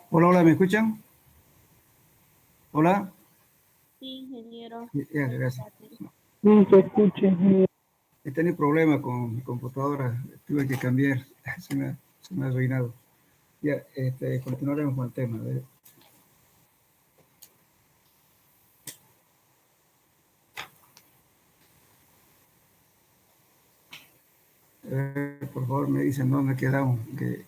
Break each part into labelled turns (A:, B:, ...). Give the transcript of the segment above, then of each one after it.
A: Hola, hola, ¿me escuchan? Hola.
B: Sí, ingeniero.
A: Ya,
B: Buenas
A: gracias.
B: tardes.
C: Sí, se escucha.
A: He tenido problema con mi computadora, tuve que cambiar, se me ha arruinado. Ya, continuaremos con el tema. A ver. Por favor, me dicen dónde quedamos. Que...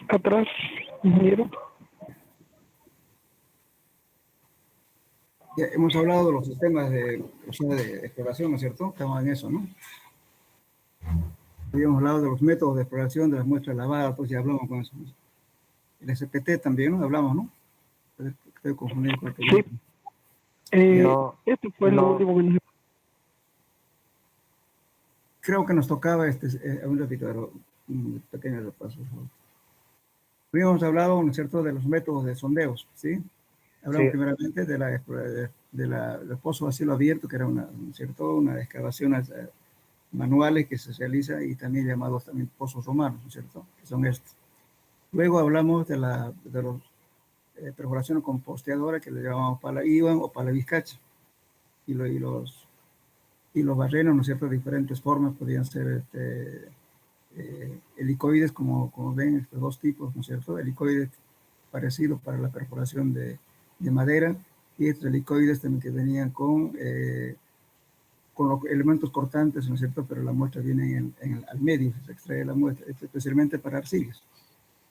C: Atrás, ingeniero.
A: Ya hemos hablado de los sistemas de, o sea, de exploración, ¿no es cierto? Estamos en eso, ¿no? Habíamos hablado de los métodos de exploración de las muestras lavadas, pues ya hablamos con eso. El SPT también, ¿no? Hablamos, ¿no? Estoy confundido con el que
C: Sí.
A: viene.
C: Esto fue lo último que nos...
A: Creo que nos tocaba un ratito, pero un pequeño repaso. Habíamos hablado, ¿no es cierto?, de los métodos de sondeos, ¿sí? Hablamos primeramente del pozo a cielo abierto, que era ¿no es cierto?, una excavaciones manuales que se realiza y también llamados también pozos romanos, ¿no es cierto?, que son estos. Luego hablamos de los perforaciones con posteadora, que le llamamos pala Iwan o pala Vizcacha, y los barrenos, ¿no es cierto?, de diferentes formas, podían ser helicoides, como ven, estos dos tipos, ¿no es cierto?, helicoides parecidos para la perforación de madera, y estos helicoides también que venían con los elementos cortantes, ¿no es cierto?, pero la muestra viene al medio, se extrae la muestra, especialmente para arcillas.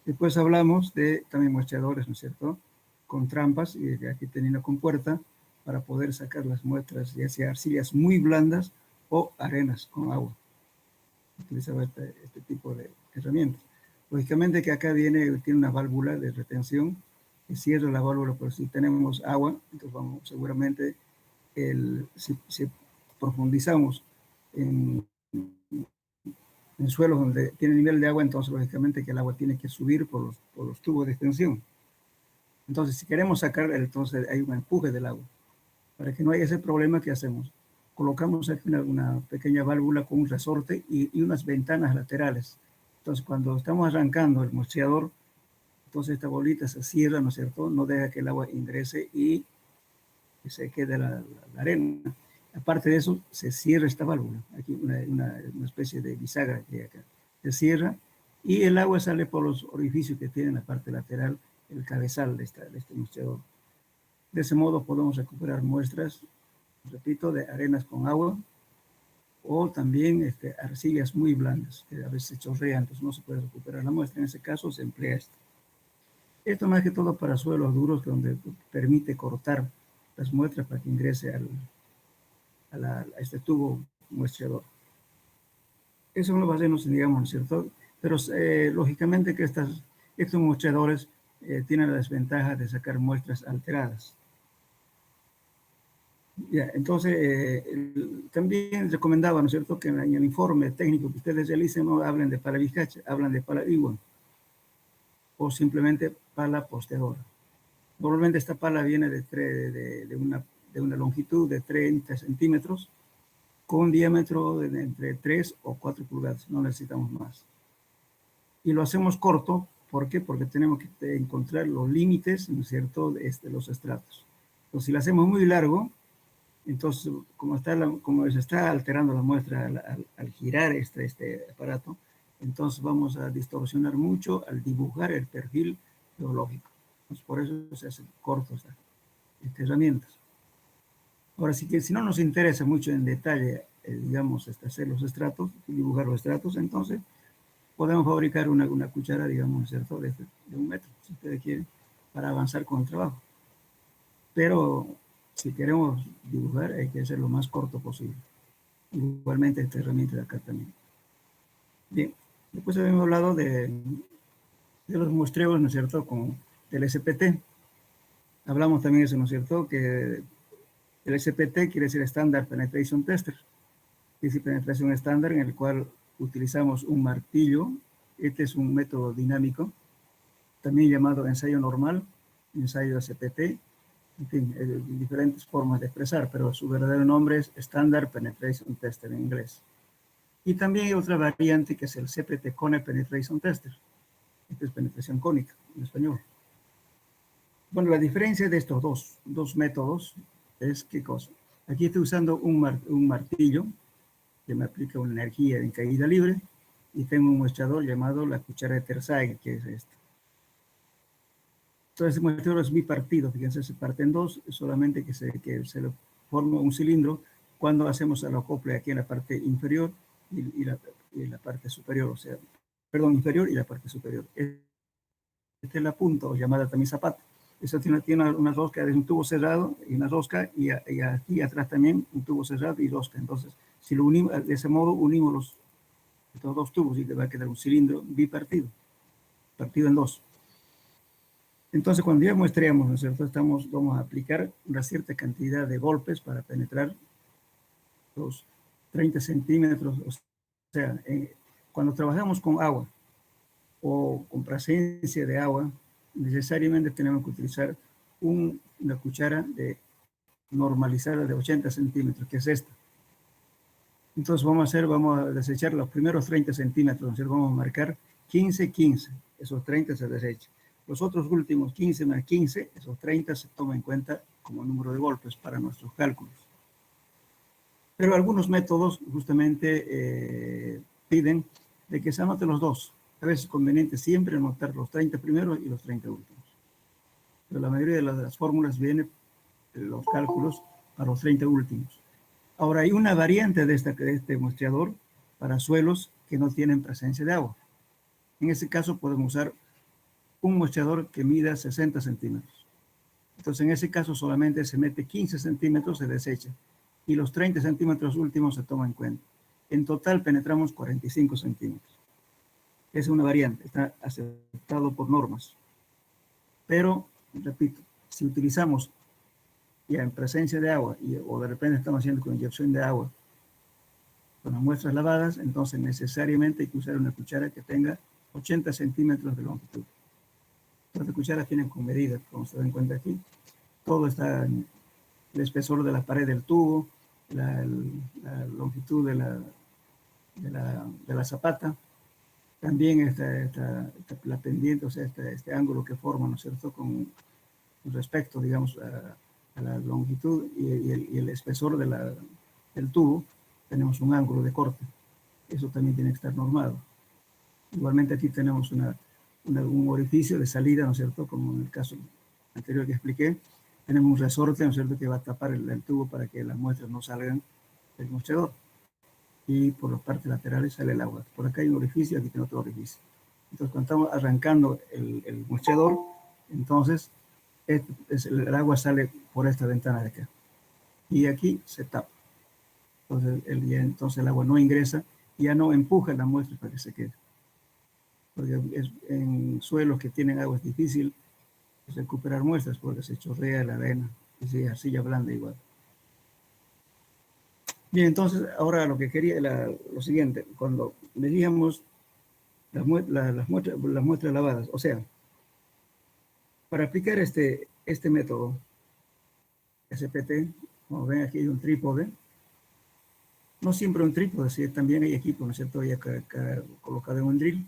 A: Después hablamos de también muestreadores, ¿no es cierto?, con trampas, y aquí teniendo con puerta, para poder sacar las muestras, ya sea arcillas muy blandas o arenas con agua. Utilizaba este tipo de herramientas. Lógicamente que acá tiene una válvula de retención que cierra la válvula, por si tenemos agua, entonces vamos, seguramente si profundizamos en suelos donde tiene nivel de agua, entonces lógicamente que el agua tiene que subir por los tubos de extensión. Entonces, si queremos sacar, entonces hay un empuje del agua. Para que no haya ese problema, ¿qué hacemos? Colocamos aquí una pequeña válvula con un resorte y unas ventanas laterales. Entonces, cuando estamos arrancando el muestreador, entonces esta bolita se cierra, ¿no es cierto?, no deja que el agua ingrese y se quede la arena. Aparte de eso, se cierra esta válvula, aquí una especie de bisagra que hay acá. Se cierra y el agua sale por los orificios que tiene en la parte lateral, el cabezal de este muestreador. De ese modo podemos recuperar muestras, repito, de arenas con agua, o también arcillas muy blandas, que a veces se chorrean, entonces no se puede recuperar la muestra. En ese caso se emplea esto. Esto más que todo para suelos duros, donde permite cortar las muestras para que ingrese a este tubo muestreador. Esos son los barrenos, digamos, ¿no es cierto? Pero lógicamente que estos muestreadores tienen la desventaja de sacar muestras alteradas. Ya, entonces, también recomendaba, ¿no es cierto?, que en el informe técnico que ustedes realicen no hablen de pala Vizcacha, hablan de pala Iwan, o simplemente pala posteadora. Normalmente esta pala viene de una longitud de 30 centímetros, con un diámetro de entre 3 o 4 pulgadas, no necesitamos más. Y lo hacemos corto, ¿por qué? Porque tenemos que encontrar los límites, ¿no es cierto?, de los estratos. Entonces, si lo hacemos muy largo, entonces, como se está alterando la muestra al girar este aparato, entonces vamos a distorsionar mucho al dibujar el perfil geológico. Entonces, por eso se hacen cortos estas herramientas. Ahora, si no nos interesa mucho en detalle, digamos, hacer los estratos, dibujar los estratos, entonces podemos fabricar una cuchara, digamos, ¿cierto?, de 1 metro, si ustedes quieren, para avanzar con el trabajo. Pero si queremos dibujar, hay que hacer lo más corto posible. Igualmente esta herramienta de acá también. Bien, después habíamos hablado de los muestreos, ¿no es cierto?, del SPT. Hablamos también de eso, ¿no es cierto?, que el SPT quiere decir Standard Penetration Tester. Es decir, penetración estándar, en el cual utilizamos un martillo Este es un método dinámico, también llamado ensayo normal, ensayo SPT, en fin, diferentes formas de expresar, pero su verdadero nombre es Standard Penetration Tester en inglés. Y también hay otra variante que es el CPT Cone Penetration Tester. Esta es penetración cónica en español. Bueno, la diferencia de estos dos métodos es qué cosa. Aquí estoy usando un martillo que me aplica una energía en caída libre y tengo un muestrador llamado la cuchara de Terzaghi, que es esta. Entonces, el muestrador es bipartido, fíjense, se parte en dos, solamente que se le forma un cilindro cuando hacemos el acople aquí en la parte inferior y la parte superior, o sea, perdón, inferior y la parte superior. Esta es la punta, o llamada también zapata. Eso tiene una rosca de un tubo cerrado y una rosca, y aquí atrás también un tubo cerrado y rosca. Entonces, si lo unimos, de ese modo unimos estos dos tubos y te va a quedar un cilindro bipartido, partido en dos. Entonces, cuando ya muestreamos, ¿no es cierto?, vamos a aplicar una cierta cantidad de golpes para penetrar los 30 centímetros. O sea, cuando trabajamos con agua o con presencia de agua, necesariamente tenemos que utilizar una cuchara normalizada de 80 centímetros, que es esta. Entonces vamos a desechar los primeros 30 centímetros, entonces vamos a marcar 15, 15, esos 30 se desechan. Los otros últimos 15 más 15, esos 30 se toman en cuenta como número de golpes para nuestros cálculos. Pero algunos métodos justamente piden de que se anoten los dos. A veces es conveniente siempre anotar los 30 primeros y los 30 últimos. Pero la mayoría de las fórmulas vienen los cálculos para los 30 últimos. Ahora, hay una variante de este muestreador para suelos que no tienen presencia de agua. En ese caso podemos usar un muestreador que mida 60 centímetros. Entonces, en ese caso solamente se mete 15 centímetros, se desecha, y los 30 centímetros últimos se toman en cuenta. En total penetramos 45 centímetros. Es una variante, está aceptado por normas. Pero, repito, si utilizamos ya en presencia de agua o de repente estamos haciendo con inyección de agua con las muestras lavadas, entonces necesariamente hay que usar una cuchara que tenga 80 centímetros de longitud. Las cucharas tienen con medidas, como se dan cuenta aquí. Todo está en el espesor de la pared del tubo, la longitud de la zapata, también la pendiente, o sea, este ángulo que forma, ¿no es cierto?, con respecto, digamos, a la longitud y el espesor del tubo, tenemos un ángulo de corte. Eso también tiene que estar normado. Igualmente aquí tenemos un orificio de salida, ¿no es cierto?, como en el caso anterior que expliqué. Tenemos un resorte, ¿no es cierto?, que va a tapar el tubo para que las muestras no salgan del mostrador. Y por las partes laterales sale el agua. Por acá hay un orificio, aquí tengo otro orificio. Entonces, cuando estamos arrancando el mostrador, entonces el agua sale por esta ventana de acá. Y aquí se tapa. Entonces el agua no ingresa, ya no empuja la muestra para que se quede. Porque en suelos que tienen agua es difícil recuperar muestras porque se chorrea la arena y se arcilla blanda igual. Bien, entonces ahora lo que quería era lo siguiente: cuando medíamos las muestras lavadas, o sea, para aplicar este método SPT, como ven aquí hay un trípode, no siempre un trípode, sí, también hay equipo, ¿no es cierto?, ya colocado en un drill,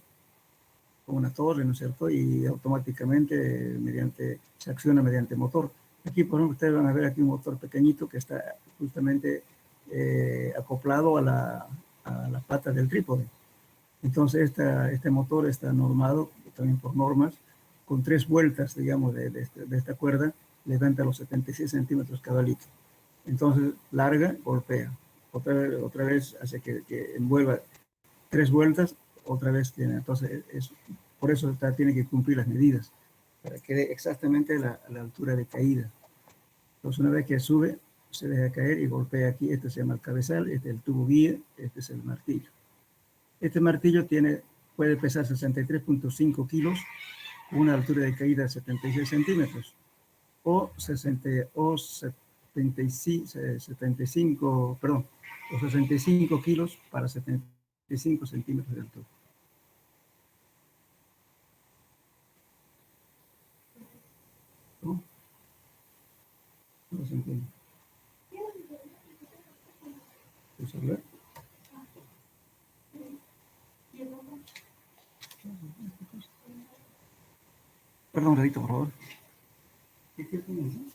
A: con una torre, ¿no es cierto?, y automáticamente se acciona mediante motor. Aquí, por ejemplo, ustedes van a ver aquí un motor pequeñito que está justamente acoplado a la pata del trípode. Entonces, este motor está normado también por normas, con 3 vueltas, digamos, de esta cuerda, levanta los 76 centímetros cada litro. Entonces, larga, golpea. Otra vez hace que envuelva 3 vueltas, otra vez tiene. Entonces, por eso tiene que cumplir las medidas, para que dé exactamente la altura de caída. Entonces, una vez que sube, se deja caer y golpea aquí. Este se llama el cabezal, este es el tubo guía, este es el martillo. Este martillo puede pesar 63.5 kilos, con una altura de caída de 76 centímetros, o 65 kilos para 75 centímetros de altura. No se entiende. ¿Puedes hablar? Perdón, Redito, por favor. ¿Qué quieres decir?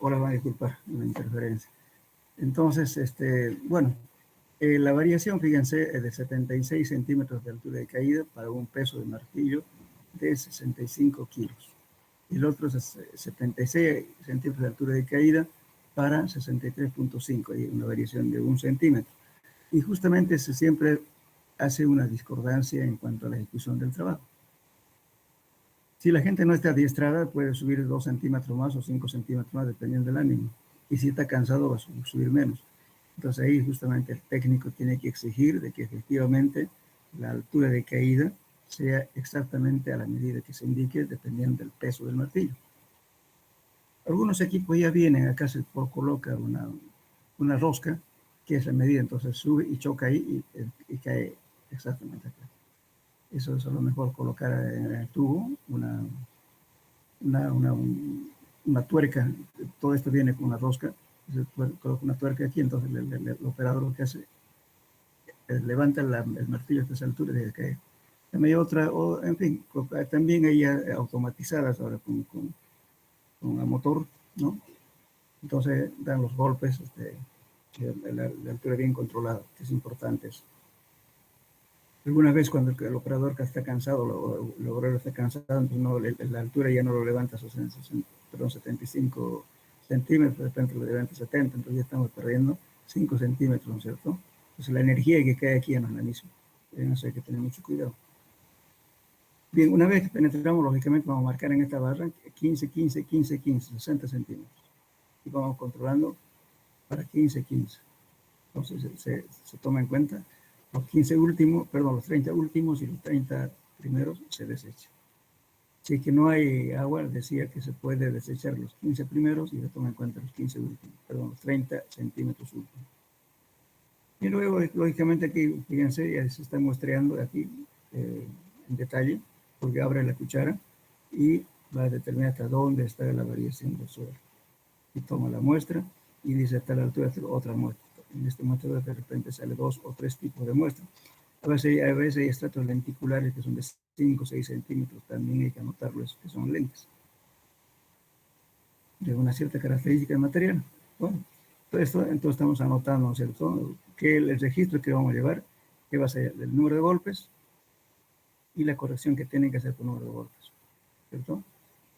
A: Ahora van a disculpar la interferencia. Entonces, bueno, la variación, fíjense, es de 76 centímetros de altura de caída para un peso de martillo de 65 kilos. Y el otro es 76 centímetros de altura de caída para 63.5, hay una variación de 1 centímetro. Y justamente se siempre hace una discordancia en cuanto a la ejecución del trabajo. Si la gente no está adiestrada, puede subir 2 centímetros más o 5 centímetros más, dependiendo del ánimo. Y si está cansado, va a subir menos. Entonces ahí justamente el técnico tiene que exigir de que efectivamente la altura de caída sea exactamente a la medida que se indique, dependiendo del peso del martillo. Algunos equipos ya vienen, acá se coloca una rosca, que es la medida, entonces sube y choca ahí y cae exactamente acá. Eso es a lo mejor colocar en el tubo una tuerca. Todo esto viene con una rosca. Se coloca una tuerca aquí, entonces el operador lo que hace es levanta el martillo hasta esa altura y deja caer. También hay otra, en fin, también hay automatizadas ahora con el motor, ¿no? Entonces dan los golpes, la altura bien controlada, que es importante eso. Alguna vez cuando el operador está cansado, el operador está cansado, entonces no, la altura ya no lo levanta a 75 centímetros, de repente lo levanta a 70, entonces ya estamos perdiendo 5 centímetros, ¿no es cierto? Entonces la energía que cae aquí ya no es la misma. Eso hay que tener mucho cuidado. Bien, una vez que penetramos, lógicamente vamos a marcar en esta barra 15, 15, 15, 15, 60 centímetros. Y vamos controlando para 15, 15. Entonces se toma en cuenta los 15 últimos, perdón, los 30 últimos y los 30 primeros se desechan. Si es que no hay agua, decía que se puede desechar los 15 primeros y se toma en cuenta los 15 últimos, perdón, los 30 centímetros últimos. Y luego, lógicamente, aquí, fíjense, ya se está muestreando aquí en detalle, porque abre la cuchara y va a determinar hasta dónde está la variación del suelo. Y toma la muestra y dice hasta la altura de otra muestra. En este muestrador de repente sale 2 o 3 tipos de muestra. A veces hay estratos lenticulares que son de 5 o 6 centímetros, también hay que anotarlos, que son lentes. De una cierta característica de material. Bueno, todo esto, entonces estamos anotando, ¿no es cierto? Que el registro que vamos a llevar, que va a ser el número de golpes y la corrección que tienen que hacer por número de golpes, ¿cierto?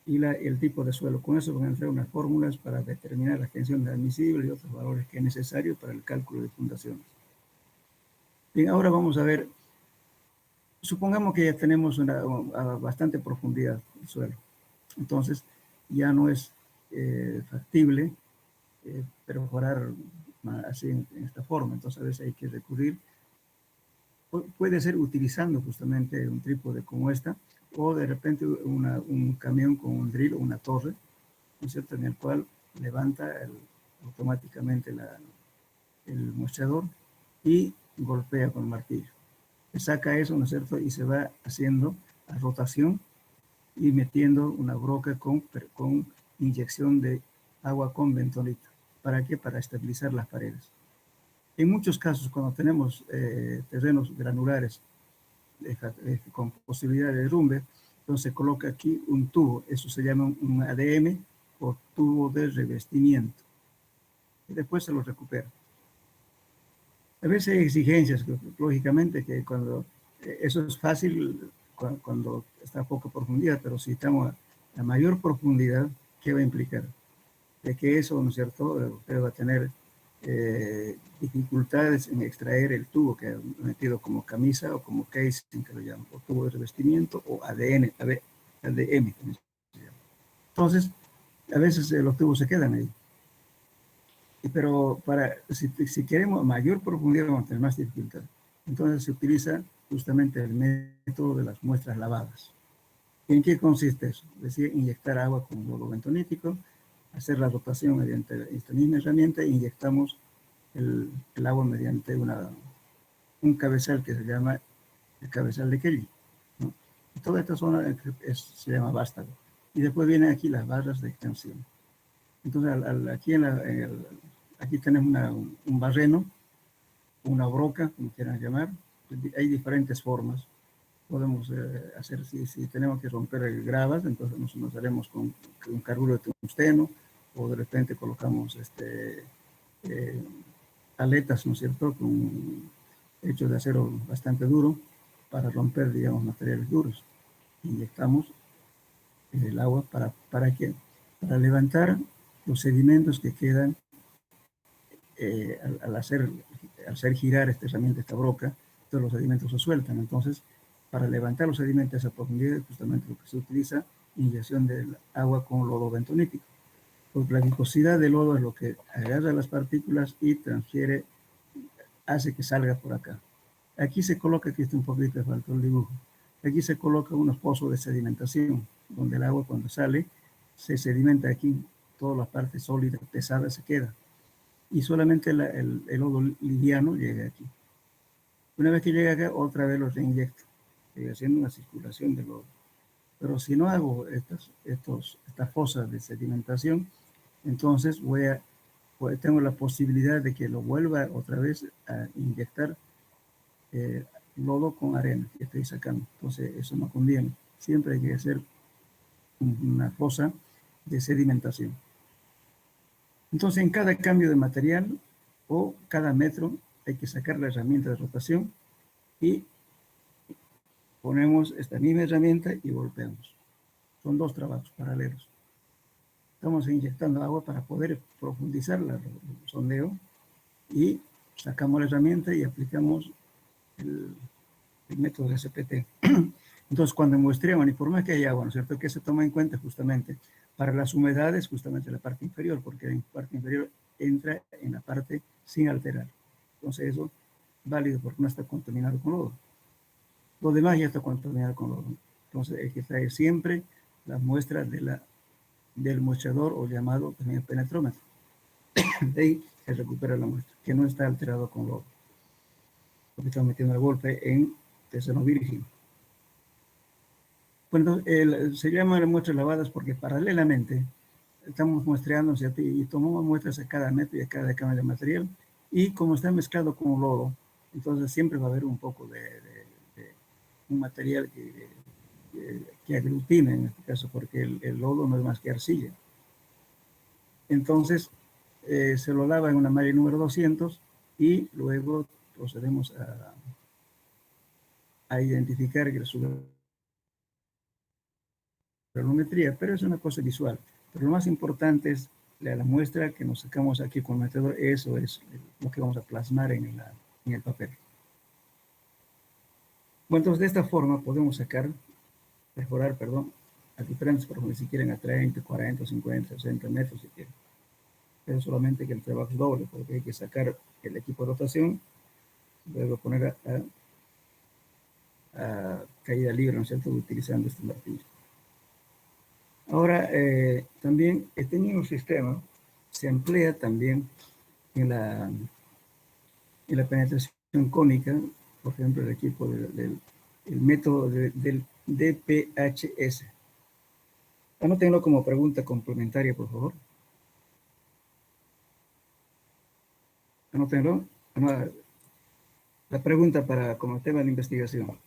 A: Y el tipo de suelo. Con eso van a entrar unas fórmulas para determinar la tensión admisible y otros valores que es necesario para el cálculo de fundaciones. Bien, ahora vamos a ver, supongamos que ya tenemos a bastante profundidad el suelo. Entonces, ya no es factible perforar así en esta forma. Entonces, a veces hay que recurrir, puede ser utilizando justamente un trípode como esta, o de repente un camión con un drill o una torre, ¿no es cierto?, en el cual levanta automáticamente el mostrador y golpea con el martillo. Se saca eso, ¿no es cierto?, y se va haciendo a rotación y metiendo una broca con inyección de agua con bentonita. ¿Para qué? Para estabilizar las paredes. En muchos casos, cuando tenemos terrenos granulares con posibilidad de derrumbe, entonces se coloca aquí un tubo, eso se llama un ADM o tubo de revestimiento, y después se lo recupera. A veces hay exigencias, lógicamente, que cuando eso es fácil cuando está a poca profundidad, pero si estamos a mayor profundidad, ¿qué va a implicar? De que eso, ¿no es cierto?, usted va a tener dificultades en extraer el tubo que ha metido como camisa o como casing, que lo llaman, o tubo de revestimiento o ADM. Entonces, a veces los tubos se quedan ahí. Pero si queremos mayor profundidad vamos a tener más dificultad. Entonces se utiliza justamente el método de las muestras lavadas. ¿En qué consiste eso? Es decir, inyectar agua con lodo bentonítico, hacer la dotación mediante esta misma herramienta e inyectamos el agua mediante un cabezal que se llama el cabezal de Kelly, ¿no? Y toda esta zona se llama vástago. Y después vienen aquí las barras de extensión. Entonces, aquí tenemos un barreno, una broca, como quieran llamar. Hay diferentes formas. Podemos hacer, si tenemos que romper gravas, entonces nos haremos con carburo de tungsteno, o de repente colocamos aletas, ¿no es cierto?, hechos de acero bastante duro, para romper, digamos, materiales duros. Inyectamos el agua ¿para qué? Para levantar los sedimentos que quedan al hacer girar esta herramienta, esta broca, todos los sedimentos se sueltan. Entonces, para levantar los sedimentos a esa profundidad, justamente lo que se utiliza, inyección del agua con lodo bentonítico. Porque la viscosidad del lodo es lo que agarra las partículas y transfiere, hace que salga por acá. Aquí se coloca, aquí está un poquito, faltó el dibujo. Aquí se coloca unos pozos de sedimentación, donde el agua cuando sale se sedimenta aquí, toda la parte sólida, pesada se queda. Y solamente el lodo liviano llega aquí. Una vez que llega acá, otra vez lo reinyecto, haciendo una circulación de lodo. Pero si no hago estas fosas de sedimentación, entonces tengo la posibilidad de que lo vuelva otra vez a inyectar lodo con arena que estoy sacando. Entonces eso no conviene. Siempre hay que hacer una fosa de sedimentación. Entonces en cada cambio de material o cada metro hay que sacar la herramienta de rotación y ponemos esta misma herramienta y golpeamos. Son dos trabajos paralelos. Estamos inyectando agua para poder profundizar el sondeo y sacamos la herramienta y aplicamos el método de SPT. Entonces, cuando muestreamos, y por más que haya agua, ¿no es cierto?, que se toma en cuenta justamente para las humedades, justamente la parte inferior, porque la parte inferior entra en la parte sin alterar. Entonces, eso es válido porque no está contaminado con lodo. Lo demás ya está contaminado con lodo. Entonces, hay que traer siempre las muestras del muestrador o llamado también penetrómetro. De ahí se recupera la muestra, que no está alterado con lodo. Porque estamos metiendo el golpe en terreno virgen. Bueno, se llaman muestras lavadas porque paralelamente estamos muestreando, ¿cierto? Y tomamos muestras a cada metro y a cada cama de material. Y como está mezclado con lodo, entonces siempre va a haber un poco de un material que aglutina en este caso, porque el lodo no es más que arcilla. Entonces, se lo lava en una malla número 200 y luego procedemos a identificar su granulometría, pero es una cosa visual. Pero lo más importante es la muestra que nos sacamos aquí con el metedor. Eso es lo que vamos a plasmar en el papel. Bueno, entonces de esta forma podemos perforar, a diferentes profundidades, si quieren a 30, 40, 50, 60 metros, si quieren. Pero solamente que el trabajo es doble, porque hay que sacar el equipo de rotación, luego poner a caída libre, ¿no es cierto?, utilizando este martillo. Ahora, también este mismo sistema se emplea también en la penetración cónica, por ejemplo, el equipo el método del DPHS. Anótenlo como pregunta complementaria, por favor. Anótenlo. La pregunta como tema de investigación.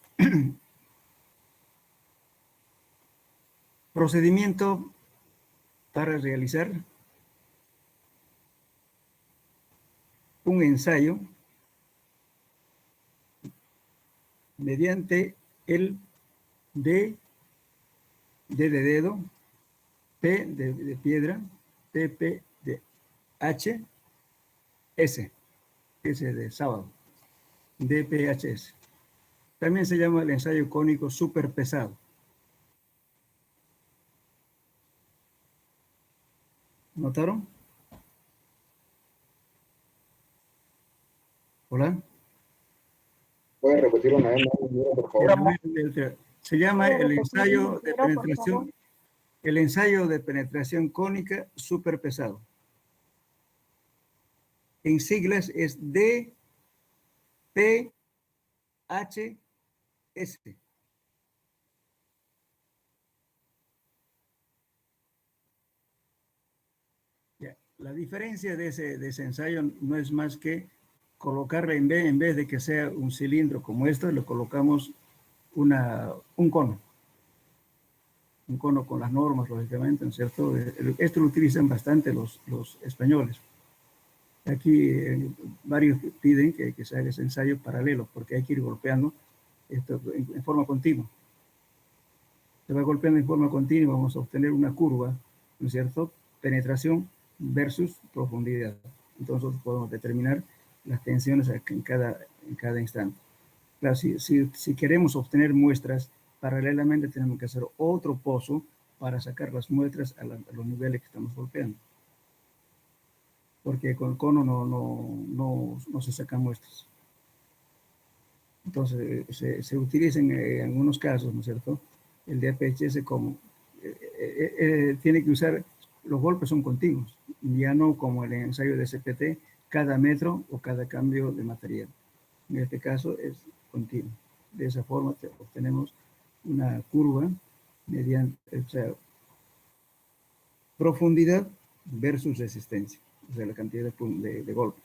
A: Procedimiento para realizar un ensayo mediante el D de dedo, P de piedra, PP de H, S de sábado, DPHS. También se llama el ensayo cónico superpesado. ¿Notaron? Hola.
D: ¿Puede repetirlo una vez más, ingeniero, por favor?
A: Se llama
B: ¿Puede
A: el
B: repetir,
A: ensayo de
B: ingeniero, por
A: penetración,
B: favor?
A: el ensayo de penetración cónica súper pesado. En siglas es DPHS. Ya. La diferencia de ese ensayo no es más que colocarle, en vez de que sea un cilindro como esto, le colocamos un cono. Un cono con las normas, lógicamente, ¿no es cierto? Esto lo utilizan bastante los españoles. Aquí varios piden que se haga ese ensayo paralelo, porque hay que ir golpeando esto en forma continua. Se va golpeando en forma continua, vamos a obtener una curva, ¿no es cierto? Penetración versus profundidad. Entonces podemos determinar las tensiones en cada instante. Claro, si queremos obtener muestras, paralelamente tenemos que hacer otro pozo para sacar las muestras a los niveles que estamos golpeando. Porque con el cono no se sacan muestras. Entonces, se utiliza en algunos casos, ¿no es cierto? El DPHS como tiene que usar, los golpes son continuos, ya no como el ensayo de SPT, cada metro o cada cambio de material. En este caso es continuo. De esa forma obtenemos una curva mediante, o sea, profundidad versus resistencia, o sea, la cantidad de golpes.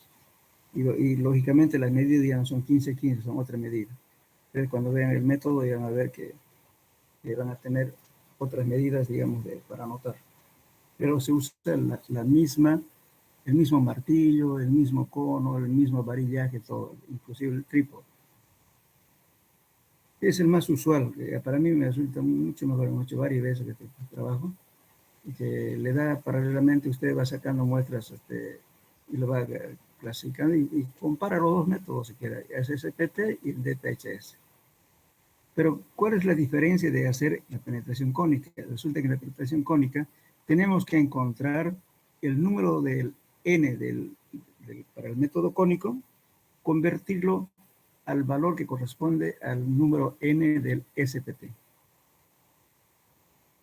A: Y lógicamente las medidas ya no son 15-15, son otra medida. Entonces, cuando vean el método, ya van a ver que van a tener otras medidas, digamos, para anotar. Pero se usa la misma, el mismo martillo, el mismo cono, el mismo varillaje, todo, inclusive el trípode. Es el más usual, para mí me resulta mucho mejor, mucho varias veces que trabajo, y que le da paralelamente, usted va sacando muestras y lo va clasificando y compara los dos métodos si quiere, el SPT y el DPHS. Pero, ¿cuál es la diferencia de hacer la penetración cónica? Resulta que en la penetración cónica tenemos que encontrar el número del N para el método cónico, convertirlo al valor que corresponde al número N del SPT.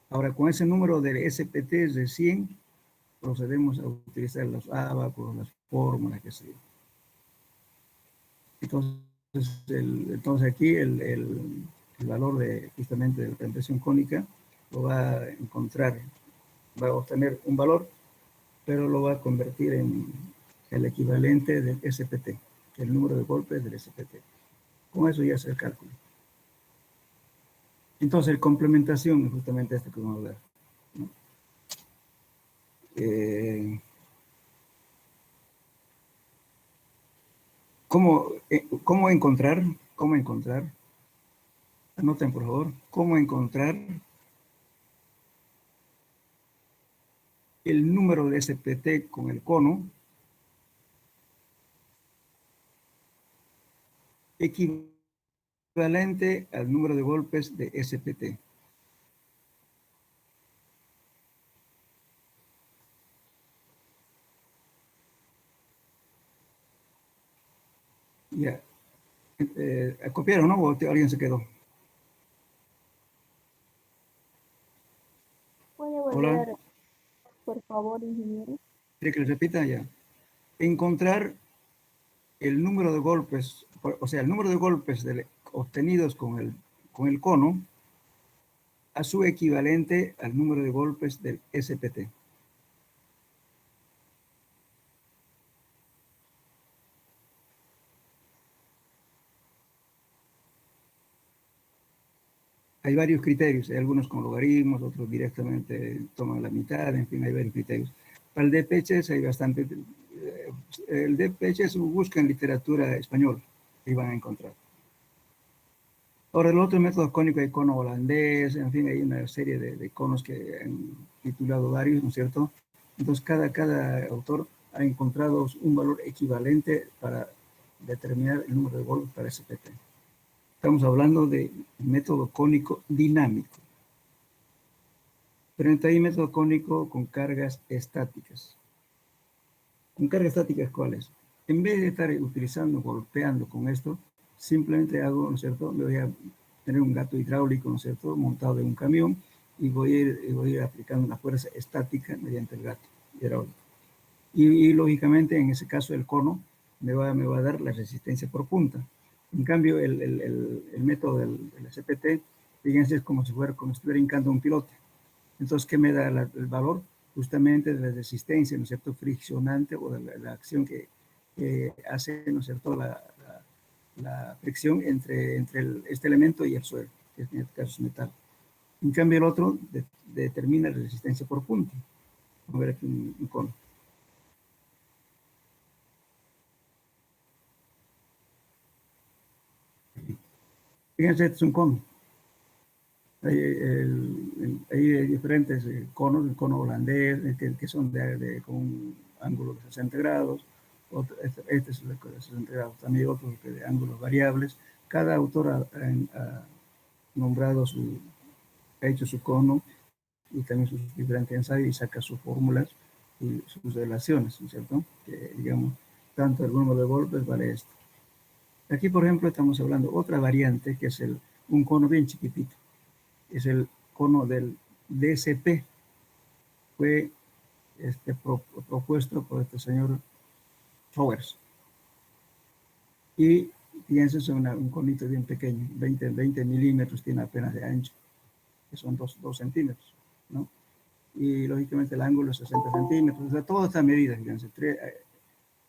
A: Ahora, con ese número del SPT de 100, procedemos a utilizar los ábacos, las fórmulas, que sé yo. Entonces aquí el valor justamente de la penetración cónica lo va a encontrar, va a obtener un valor, pero lo va a convertir en el equivalente del SPT, el número de golpes del SPT. Con eso ya hace el cálculo. Entonces, complementación es justamente esto que vamos a hablar, ¿no? ¿Cómo encontrar? Anoten, por favor, cómo encontrar el número de SPT con el cono equivalente al número de golpes de SPT. Ya. ¿Copiaron, no? ¿O alguien se quedó?
B: ¿Puede
A: Hola.
B: volver, por favor, ingeniero?
A: ¿Quiere que les repita? Ya. Encontrar el número de golpes, o sea, el número de golpes obtenidos con el cono a su equivalente al número de golpes del SPT. Hay varios criterios, hay algunos con logaritmos, otros directamente toman la mitad, en fin, hay varios criterios. Para el DPHS hay bastante. El DPHS busca en literatura española y van a encontrar. Ahora, el otro método cónico, hay cono holandés, en fin, hay una serie de conos que han titulado varios, ¿no es cierto? Entonces, cada autor ha encontrado un valor equivalente para determinar el número de golpes para SPT. Estamos hablando de método cónico dinámico. Pero hay método cónico con cargas estáticas. ¿Con cargas estáticas cuáles? En vez de estar utilizando, golpeando con esto, simplemente hago, ¿no es cierto? Me voy a tener un gato hidráulico, ¿no es cierto?, montado en un camión y voy a ir aplicando una fuerza estática mediante el gato hidráulico. Y lógicamente, en ese caso, el cono me va a dar la resistencia por punta. En cambio, el método del CPT, fíjense, es como si estuviera hincando un pilote. Entonces, ¿qué me da el valor? Justamente de la resistencia, ¿no es cierto?, friccionante, o de la acción que hace, ¿no es cierto?, la fricción entre este elemento y el suelo, que en este caso es metal. En cambio, el otro determina la resistencia por punta. Vamos a ver aquí un cono. Fíjense, este es un cono. Hay diferentes conos, el cono holandés, que son con un ángulo de 60 grados, este es de 60 grados, también otros de ángulos variables. Cada autor ha nombrado ha hecho su cono y también sus diferentes ensayos y saca sus fórmulas y sus relaciones, ¿no es cierto? Que, digamos, tanto el número de golpes vale esto. Aquí, por ejemplo, estamos hablando otra variante, que es un cono bien chiquitito. Es el cono del DCP. Fue propuesto por este señor Towers. Y fíjense, es un conito bien pequeño, 20 milímetros tiene apenas de ancho, que son 2 centímetros, ¿no? Y lógicamente el ángulo es 60 centímetros, o sea, toda esta medida, fíjense.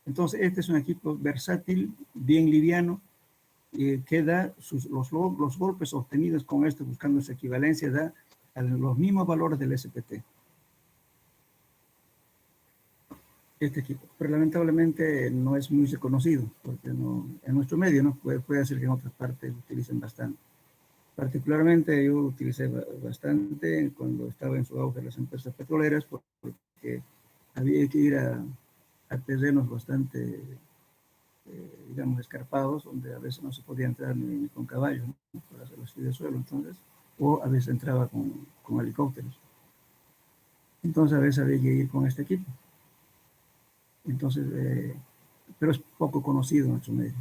A: Entonces, este es un equipo versátil, bien liviano, que da los golpes obtenidos con esto, buscando esa equivalencia, da los mismos valores del SPT. Este equipo, pero lamentablemente no es muy reconocido, porque en nuestro medio, ¿no? Puede ser que en otras partes lo utilicen bastante. Particularmente yo utilicé bastante cuando estaba en su auge de las empresas petroleras, porque había que ir a terrenos bastante, digamos, escarpados, donde a veces no se podía entrar ni con caballos, ¿no?, para hacer los estudios de suelo, entonces, o a veces entraba con helicópteros. Entonces a veces había que ir con este equipo. Entonces, pero es poco conocido en nuestro medio.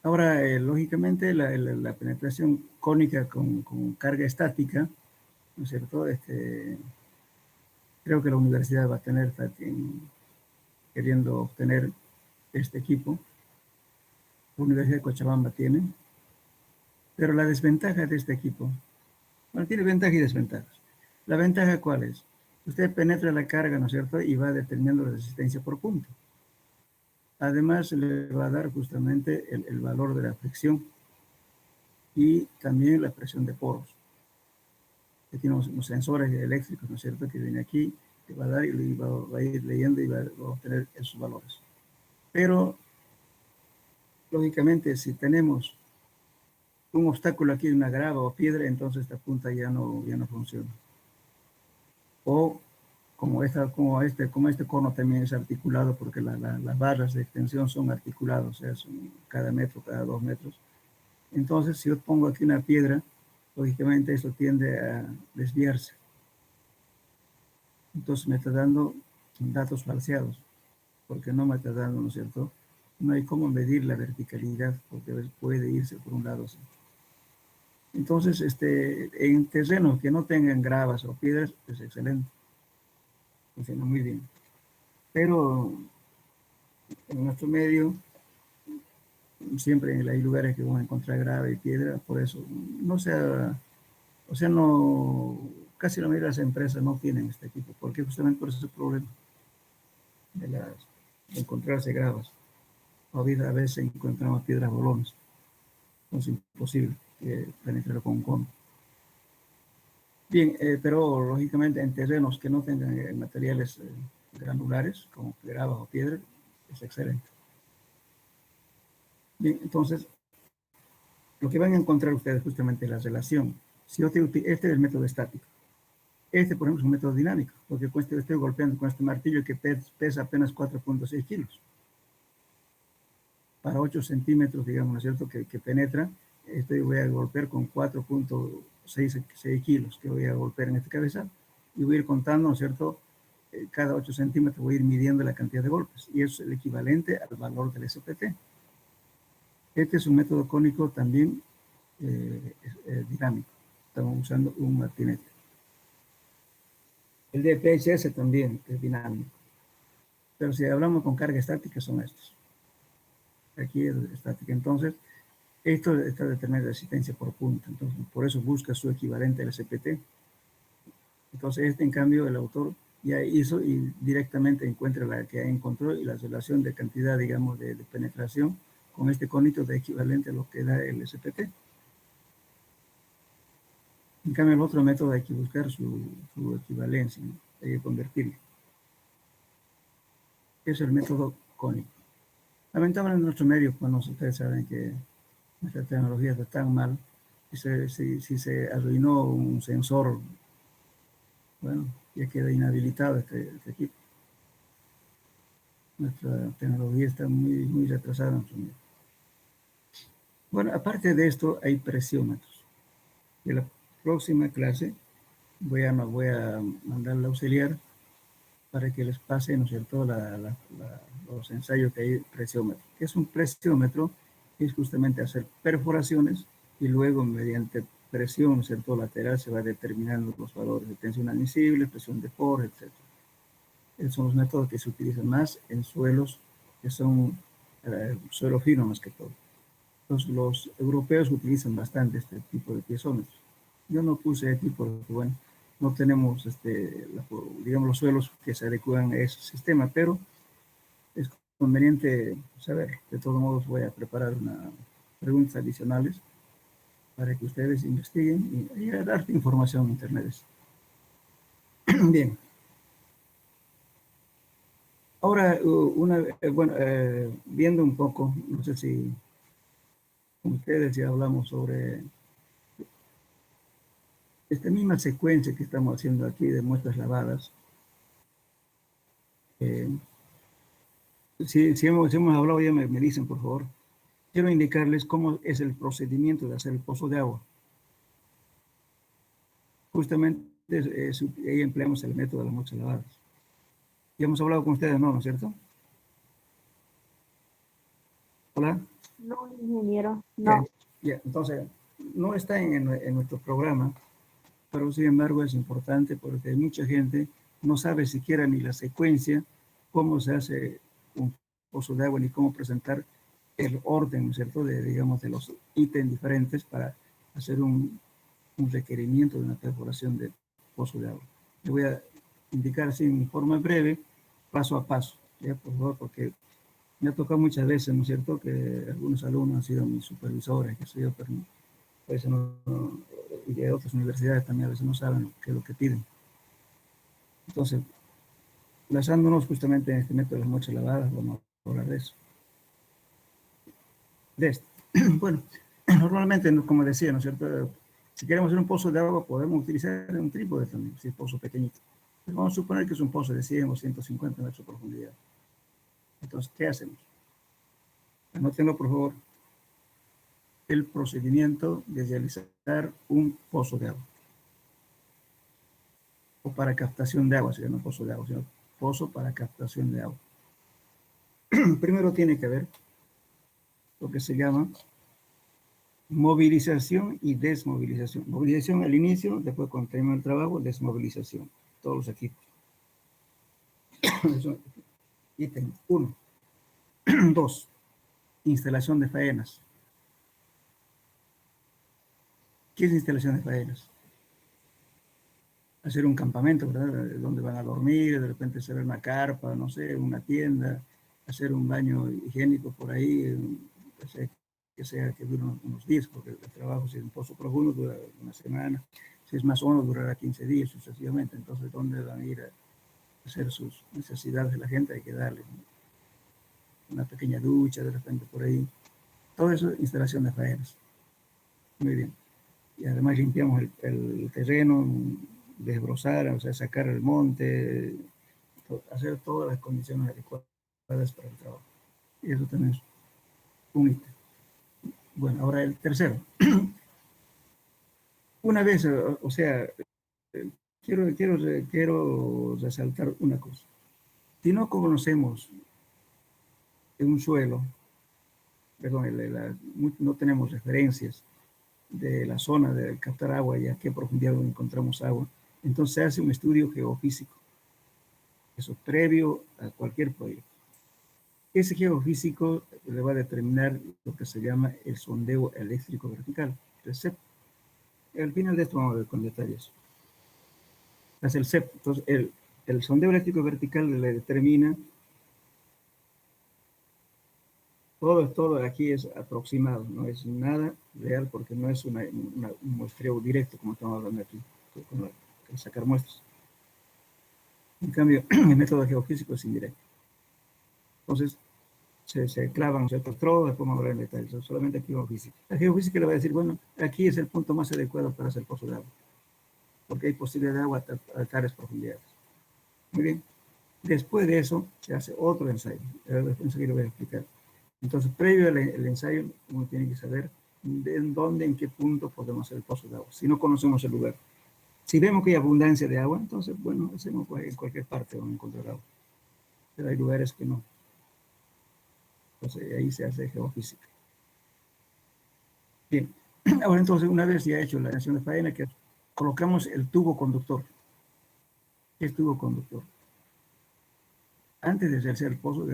A: Ahora, lógicamente, la penetración cónica con carga estática, ¿no es cierto? Creo que la universidad va a tener, queriendo obtener este equipo. La Universidad de Cochabamba tiene. Pero la desventaja de este equipo, bueno, tiene ventajas y desventajas. ¿La ventaja cuál es? Usted penetra la carga, ¿no es cierto?, y va determinando la resistencia por punto. Además, le va a dar justamente el valor de la fricción y también la presión de poros. Aquí tenemos unos sensores eléctricos, ¿no es cierto?, que viene aquí, que va a dar y va a ir leyendo y va a obtener esos valores. Pero, lógicamente, si tenemos un obstáculo aquí, una grava o piedra, entonces esta punta ya no funciona. O como este cono también es articulado, porque las barras de extensión son articuladas, o sea, son cada metro, cada 2 metros. Entonces, si yo pongo aquí una piedra, lógicamente eso tiende a desviarse. Entonces me está dando datos falseados, porque no me está dando, ¿no es cierto? No hay cómo medir la verticalidad, porque puede irse por un lado así. Entonces, en terrenos que no tengan gravas o piedras, es excelente. Funciona muy bien. Pero en nuestro medio, siempre hay lugares que vamos a encontrar grava y piedra, por eso casi la mayoría de las empresas no tienen este equipo, porque justamente por ese problema de encontrarse gravas. A veces encontramos piedras bolones. Es imposible penetrar con un cono. Bien, pero lógicamente en terrenos que no tengan materiales granulares, como gravas o piedras, es excelente. Bien, entonces, lo que van a encontrar ustedes justamente es la relación. Si este es el método estático. Por ejemplo, es un método dinámico, porque estoy golpeando con este martillo que pesa apenas 4.6 kilos. Para 8 centímetros, digamos, ¿no es cierto?, que penetra, voy a golpear con 4.6 kilos que voy a golpear en este cabezal, y voy a ir contando, ¿no es cierto?, cada 8 centímetros voy a ir midiendo la cantidad de golpes, y eso es el equivalente al valor del SPT. Este es un método cónico también dinámico. Estamos usando un martinete. El de PHS también es dinámico. Pero si hablamos con carga estática, son estos. Aquí es estática. Entonces, esto está determinado de resistencia por punto. Entonces, por eso busca su equivalente al SPT. Entonces, este, en cambio, el autor ya hizo y directamente encuentra la que encontró y la relación de cantidad, digamos, de penetración con este cónico de equivalente a lo que da el SPT. En cambio, el otro método hay que buscar su equivalencia, ¿no? Hay que convertirlo. Es el método cónico. Lamentablemente en nuestro medio, cuando ustedes saben que nuestra tecnología está tan mal, si se arruinó un sensor, bueno, ya queda inhabilitado este equipo. Nuestra tecnología está muy retrasada en nuestro medio. Bueno, aparte de esto, hay presiómetros. En la próxima clase voy a mandar al auxiliar para que les pase, ¿no es cierto?, los ensayos que hay presiómetro. ¿Qué es un presiómetro? Es justamente hacer perforaciones y luego mediante presión, ¿no es cierto?, lateral se va determinando los valores de tensión admisible, presión de pore, etc. Esos son los métodos que se utilizan más en suelos que son suelo fino más que todo. Entonces, los europeos utilizan bastante este tipo de piezómetros. Yo no puse aquí porque, bueno, no tenemos, digamos, los suelos que se adecuan a ese sistema, pero es conveniente saber. De todos modos, voy a preparar unas preguntas adicionales para que ustedes investiguen y a darte información en internet. Bien. Ahora, viendo un poco, no sé si con ustedes ya hablamos sobre esta misma secuencia que estamos haciendo aquí de muestras lavadas. Si hemos hablado, ya me dicen, por favor. Quiero indicarles cómo es el procedimiento de hacer el pozo de agua. Justamente ahí empleamos el método de las muestras lavadas. Ya hemos hablado con ustedes, ¿no es cierto? Hola.
B: No, ingeniero, no.
A: Ya, entonces, no está en nuestro programa, pero sin embargo es importante porque mucha gente no sabe siquiera ni la secuencia, cómo se hace un pozo de agua, ni cómo presentar el orden, ¿no es cierto?, digamos, de los ítems diferentes para hacer un requerimiento de una perforación de pozo de agua. Le voy a indicar así en forma breve, paso a paso, ¿ya? Por favor, porque me ha tocado muchas veces, ¿no es cierto?, que algunos alumnos han sido mis supervisores, que sé yo, pero a veces y de otras universidades también a veces no saben qué es lo que piden. Entonces, basándonos justamente en este método de las muestras lavadas, vamos a hablar de eso. De esto. Bueno, normalmente, como decía, ¿no es cierto?, si queremos hacer un pozo de agua, podemos utilizar un trípode también, si es pozo pequeñito. Entonces, vamos a suponer que es un pozo de 100 o 150 metros de profundidad. Entonces, ¿qué hacemos? Anótenlo, por favor. El procedimiento de realizar un pozo de agua. O para captación de agua, se llama pozo de agua, sino pozo para captación de agua. Primero tiene que haber lo que se llama movilización y desmovilización. Movilización al inicio, después cuando termina el trabajo, desmovilización. Todos los equipos. Ítem 1. 2. Instalación de faenas. ¿Qué es instalación de faenas? Hacer un campamento, ¿verdad? Donde van a dormir, de repente hacer una carpa, no sé, una tienda, hacer un baño higiénico por ahí, que dure unos días, porque el trabajo, si es un pozo profundo, dura una semana, si es más hondo, durará 15 días sucesivamente. Entonces, ¿dónde van a ir a hacer sus necesidades de la gente? Hay que darle una pequeña ducha, de repente por ahí. Todo eso es instalación de faenas. Muy bien. Y además limpiamos el terreno, desbrozar, o sea, sacar el monte, hacer todas las condiciones adecuadas para el trabajo. Y eso también es un ítem. Bueno, ahora el tercero. Una vez, o sea, quiero resaltar una cosa. Si no conocemos un suelo, perdón, no tenemos referencias de la zona de captar agua y a qué profundidad encontramos agua, entonces se hace un estudio geofísico, eso previo a cualquier proyecto. Ese geofísico le va a determinar lo que se llama el sondeo eléctrico vertical, el CEP. Al final de esto vamos a ver con detalles. Es el CEP. Entonces, el sondeo eléctrico vertical le determina todo aquí es aproximado, no es nada real porque no es un muestreo directo como estamos hablando aquí, con sacar muestras. En cambio, el método geofísico es indirecto. Entonces, se clavan ciertos trozos, después vamos a hablar en detalle, solamente aquí geofísica. La geofísica le va a decir, bueno, aquí es el punto más adecuado para hacer pozo de agua, porque hay posibilidad de agua a tales profundidades. Muy bien. Después de eso, se hace otro ensayo. Enseguida lo voy a explicar. Entonces, previo al ensayo, uno tiene que saber en dónde, en qué punto podemos hacer el pozo de agua. Si no conocemos el lugar. Si vemos que hay abundancia de agua, entonces, bueno, hacemos en cualquier parte donde encontrar agua. Pero hay lugares que no. Entonces, ahí se hace geofísica. Bien. Ahora, entonces, una vez ya hecho la acción de faena, que colocamos el tubo conductor. ¿Qué es tubo conductor? Antes de hacer el pozo,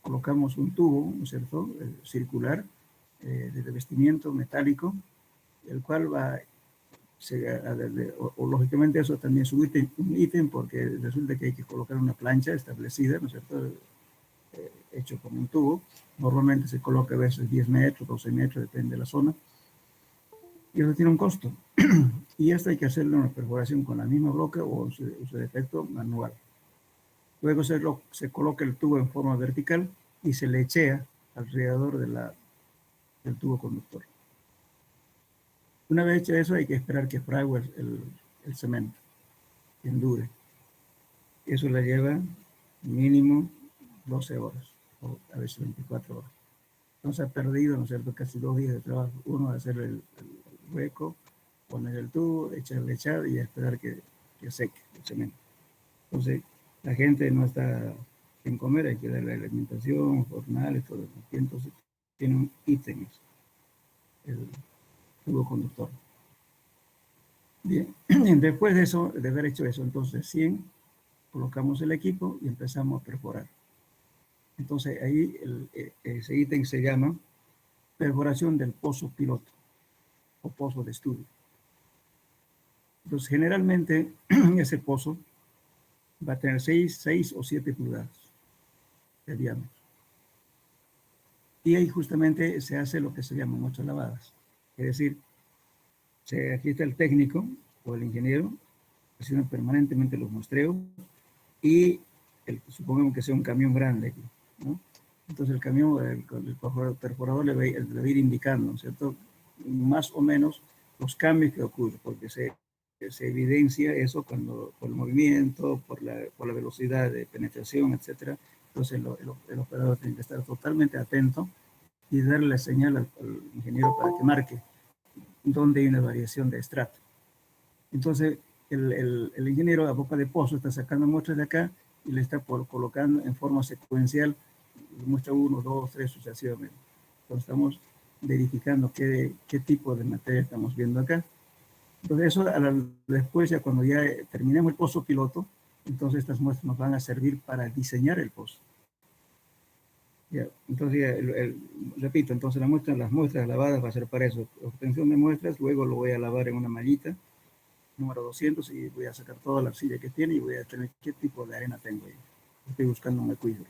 A: colocamos un tubo, ¿no es cierto?, circular, de revestimiento metálico, el cual va, lógicamente eso también es un ítem, porque resulta que hay que colocar una plancha establecida, ¿no es cierto?, hecho con un tubo. Normalmente se coloca a veces 10 metros, 12 metros, depende de la zona, y eso tiene un costo. Y esto hay que hacerle una perforación con la misma broca o su defecto manual. Luego se coloca el tubo en forma vertical y se le echea alrededor del tubo conductor. Una vez hecho eso, hay que esperar que frague el cemento, que endure. Eso le lleva mínimo 12 horas, o a veces 24 horas. Entonces ha perdido, ¿no es cierto?, casi 2 días de trabajo. Uno de hacer el hueco, poner el tubo, echarle y esperar que seque el cemento. Entonces, la gente no está sin comer, hay que darle alimentación, jornales, todo eso. Y entonces tiene un ítem, el tubo conductor. Bien, después de eso, de haber hecho eso, entonces 100, colocamos el equipo y empezamos a perforar. Entonces ahí ese ítem se llama perforación del pozo piloto o pozo de estudio. Entonces generalmente ese pozo va a tener 6 o 7 pulgadas de diámetro. Y ahí justamente se hace lo que se llama muestras lavadas. Es decir, aquí está el técnico o el ingeniero haciendo permanentemente los muestreos y supongamos que sea un camión grande, ¿no? Entonces el camión, el perforador le va a ir indicando, ¿no es cierto?, más o menos los cambios que ocurren, porque se evidencia eso cuando, por el movimiento, por la velocidad de penetración, etcétera. Entonces el operador tiene que estar totalmente atento y darle la señal al ingeniero para que marque dónde hay una variación de estrato. Entonces el ingeniero a boca de pozo está sacando muestras de acá y le está colocando en forma secuencial, muestra 1, 2, 3 sucesivamente. Entonces estamos verificando qué tipo de materia estamos viendo acá. Entonces eso después, ya cuando ya terminemos el pozo piloto, entonces estas muestras nos van a servir para diseñar el pozo. Ya, entonces, repito, entonces las muestras lavadas va a ser para eso, obtención de muestras, luego lo voy a lavar en una mallita, número 200, y voy a sacar toda la arcilla que tiene y voy a tener qué tipo de arena tengo ahí. Estoy buscando un equilibrio.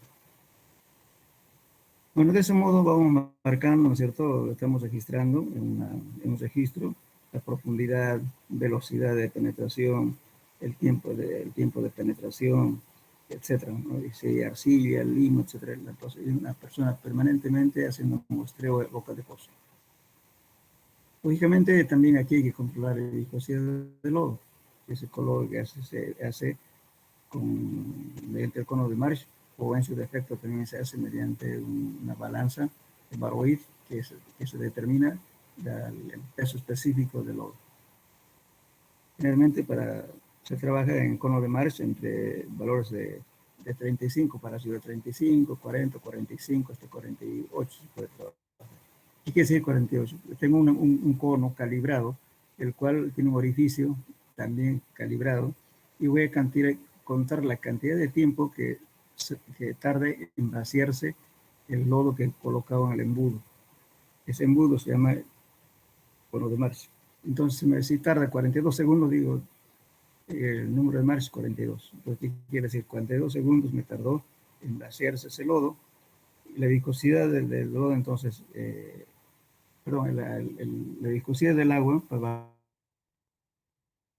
A: Bueno, de ese modo vamos marcando, ¿no es cierto? Estamos registrando en un registro la profundidad, velocidad de penetración, el tiempo de penetración, etcétera, ¿no? Dice arcilla, limo, etcétera. Entonces, una persona permanentemente haciendo un muestreo de boca de pozo. Lógicamente, también aquí hay que controlar la viscosidad del lodo, que se hace mediante el cono de Marsh, o en su defecto también se hace mediante una balanza de Baroid, que se determina el peso específico del lodo. Generalmente se trabaja en cono de Marsh entre valores de 35 para arriba de 35, 40, 45, hasta 48 se puede trabajar. ¿Qué quiere decir 48? Tengo un cono calibrado, el cual tiene un orificio también calibrado, y voy a contar la cantidad de tiempo que tarde en vaciarse el lodo que he colocado en el embudo. Ese embudo se llama cono de Marsh. Entonces, si tarda 42 segundos, digo, el número de Marsh es 42. Entonces, ¿qué quiere decir? 42 segundos me tardó en vaciarse ese lodo. Y la viscosidad del lodo, entonces, la viscosidad del agua para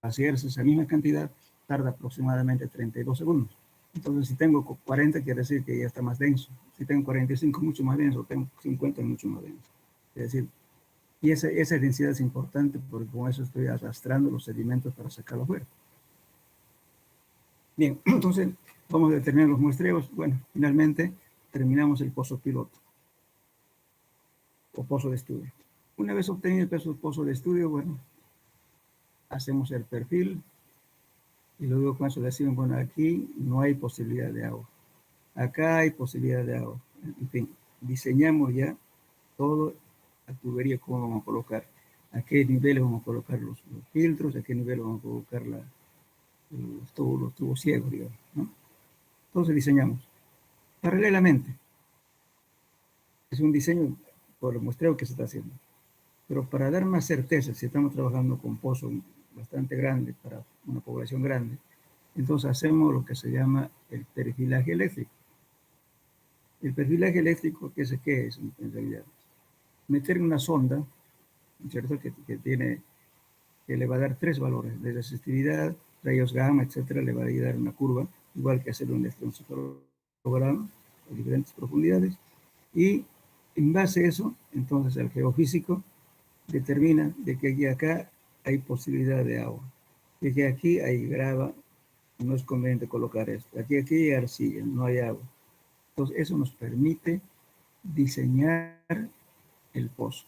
A: vaciarse esa misma cantidad tarda aproximadamente 32 segundos. Entonces, si tengo 40, quiere decir que ya está más denso. Si tengo 45, mucho más denso. Tengo 50, mucho más denso. Es decir, y esa densidad es importante porque con eso estoy arrastrando los sedimentos para sacarlo fuera. Bien, entonces vamos a determinar los muestreos. Bueno, finalmente terminamos el pozo piloto o pozo de estudio. Una vez obtenido el pozo de estudio, bueno, hacemos el perfil y luego con eso decimos, bueno, aquí no hay posibilidad de agua. Acá hay posibilidad de agua. En fin, diseñamos ya todo la tubería, cómo vamos a colocar, a qué niveles vamos a colocar los filtros, a qué nivel vamos a colocar los tubos ciegos, digamos, ¿no? Entonces diseñamos. Paralelamente, es un diseño por el muestreo que se está haciendo. Pero para dar más certeza, si estamos trabajando con pozos bastante grandes para una población grande, entonces hacemos lo que se llama el perfilaje eléctrico. El perfilaje eléctrico, ¿qué es en realidad? Meter una sonda, ¿cierto? Que le va a dar 3 valores, de resistividad, rayos gamma, etcétera, le va a dar una curva, igual que hacer un electroencefalograma a diferentes profundidades, y en base a eso, entonces el geofísico determina de que aquí acá hay posibilidad de agua, de que aquí hay grava, no es conveniente colocar esto, aquí hay arcilla, no hay agua. Entonces eso nos permite diseñar el pozo.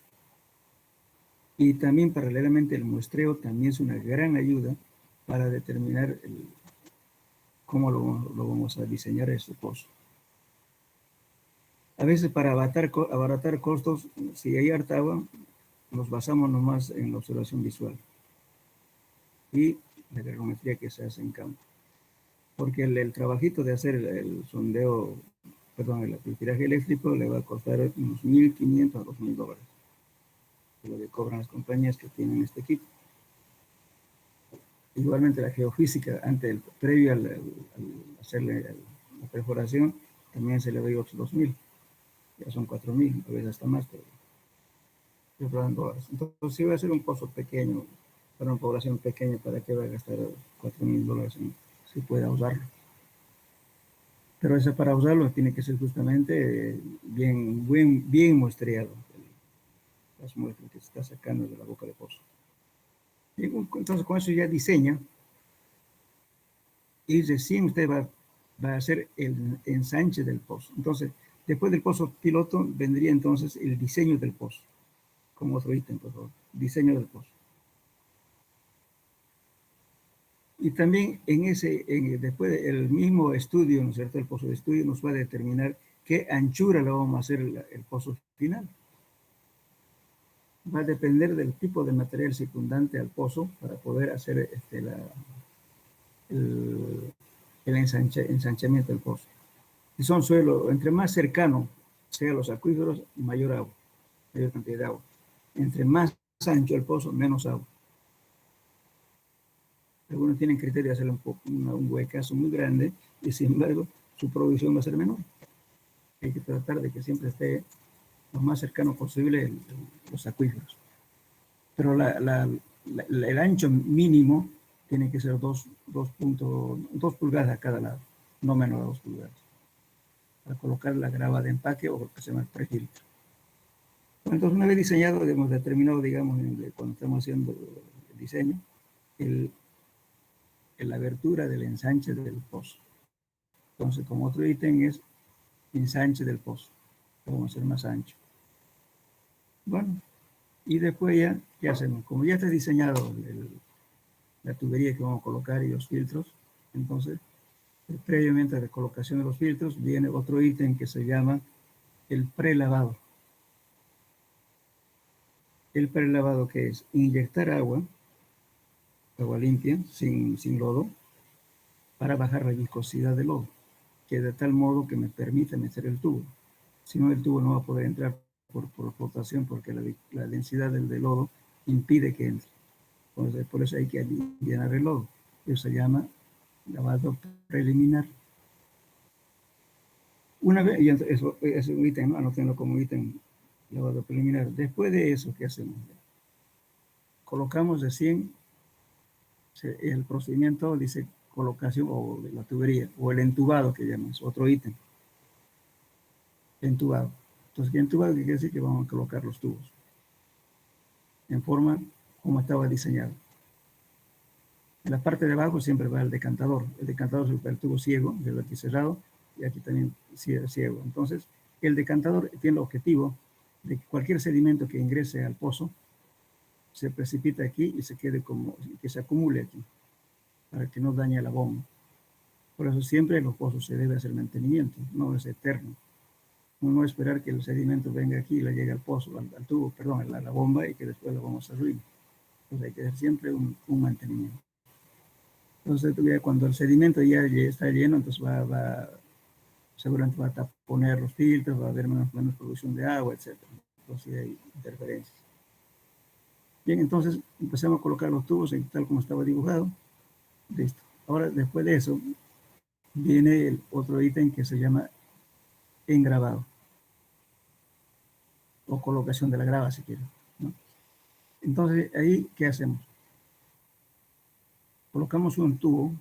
A: Y también paralelamente el muestreo también es una gran ayuda para determinar cómo lo vamos a diseñar este pozo. A veces para abaratar costos, si hay harta agua, nos basamos nomás en la observación visual y la granulometría que se hace en campo. Porque el trabajito de hacer el sondeo, perdón, el perfilaje eléctrico le va a costar unos $1,500 a $2,000. Lo que cobran las compañías que tienen este equipo. Igualmente la geofísica, previo al hacerle la perforación, también se le da otros 2,000. Ya son 4,000, a veces hasta más, pero $. Entonces, si voy a hacer un pozo pequeño, para una población pequeña, ¿para qué va a gastar $4,000 si puede usarlo? Pero eso para usarlo tiene que ser justamente bien muestreado, las muestras que se está sacando de la boca de pozo. Entonces, con eso ya diseña, y recién usted va a hacer el ensanche del pozo. Entonces, después del pozo piloto, vendría entonces el diseño del pozo. Como otro ítem, por favor. Diseño del pozo. Y también después del mismo estudio, ¿no es cierto? El pozo de estudio nos va a determinar qué anchura le vamos a hacer el pozo final. Va a depender del tipo de material circundante al pozo para poder hacer el ensanchamiento del pozo. Si son suelos, entre más cercano sean los acuíferos, mayor cantidad de agua. Entre más ancho el pozo, menos agua. Algunos tienen criterio de hacer un huecazo muy grande y sin embargo su producción va a ser menor. Hay que tratar de que siempre esté lo más cercano posible los acuíferos. Pero el ancho mínimo tiene que ser 2 pulgadas a cada lado, no menos de 2 pulgadas, para colocar la grava de empaque o lo que se llama prefiltro. Entonces, una vez diseñado, hemos determinado, digamos, cuando estamos haciendo el diseño, la abertura del ensanche del pozo. Entonces, como otro ítem es ensanche del pozo. Lo vamos a hacer más ancho. Bueno, y después ya, ¿qué hacemos? Como ya está diseñado la tubería que vamos a colocar y los filtros. Entonces, previamente a la colocación de los filtros, viene otro ítem que se llama el prelavado. El prelavado, que es inyectar agua limpia, sin lodo, para bajar la viscosidad del lodo, que de tal modo que me permite meter el tubo. Si no, el tubo no va a poder entrar por flotación, porque la densidad del lodo impide que entre. Entonces, por eso hay que llenar el lodo. Eso se llama lavado preliminar. Una vez, y eso es un ítem, ¿no? Anótenlo como ítem, lavado preliminar. Después de eso, ¿qué hacemos? Colocamos recién el procedimiento, dice colocación o de la tubería, o el entubado que llamamos, otro ítem. Entubado. Entonces, ¿qué entubado? ¿Qué quiere decir? Que vamos a colocar los tubos en forma como estaba diseñado. En la parte de abajo siempre va el decantador. El decantador es el tubo ciego, el aquí cerrado, y aquí también ciego. Entonces, el decantador tiene el objetivo de que cualquier sedimento que ingrese al pozo se precipita aquí y se quede como, que se acumule aquí, para que no dañe la bomba. Por eso siempre en los pozos se debe hacer mantenimiento, no es eterno. No esperar que el sedimento venga aquí y le llegue al pozo, al tubo, perdón, a la bomba, y que después la bomba se arruine. Entonces hay que hacer siempre un mantenimiento. Entonces, cuando el sedimento ya está lleno, entonces seguramente va a taponar los filtros, va a haber menos producción de agua, etc. Entonces hay interferencias. Bien, entonces empezamos a colocar los tubos tal como estaba dibujado. Listo. Ahora, después de eso, viene el otro ítem que se llama engravado. O colocación de la grava, si quieren, ¿no? Entonces, ahí, ¿qué hacemos? Colocamos un tubo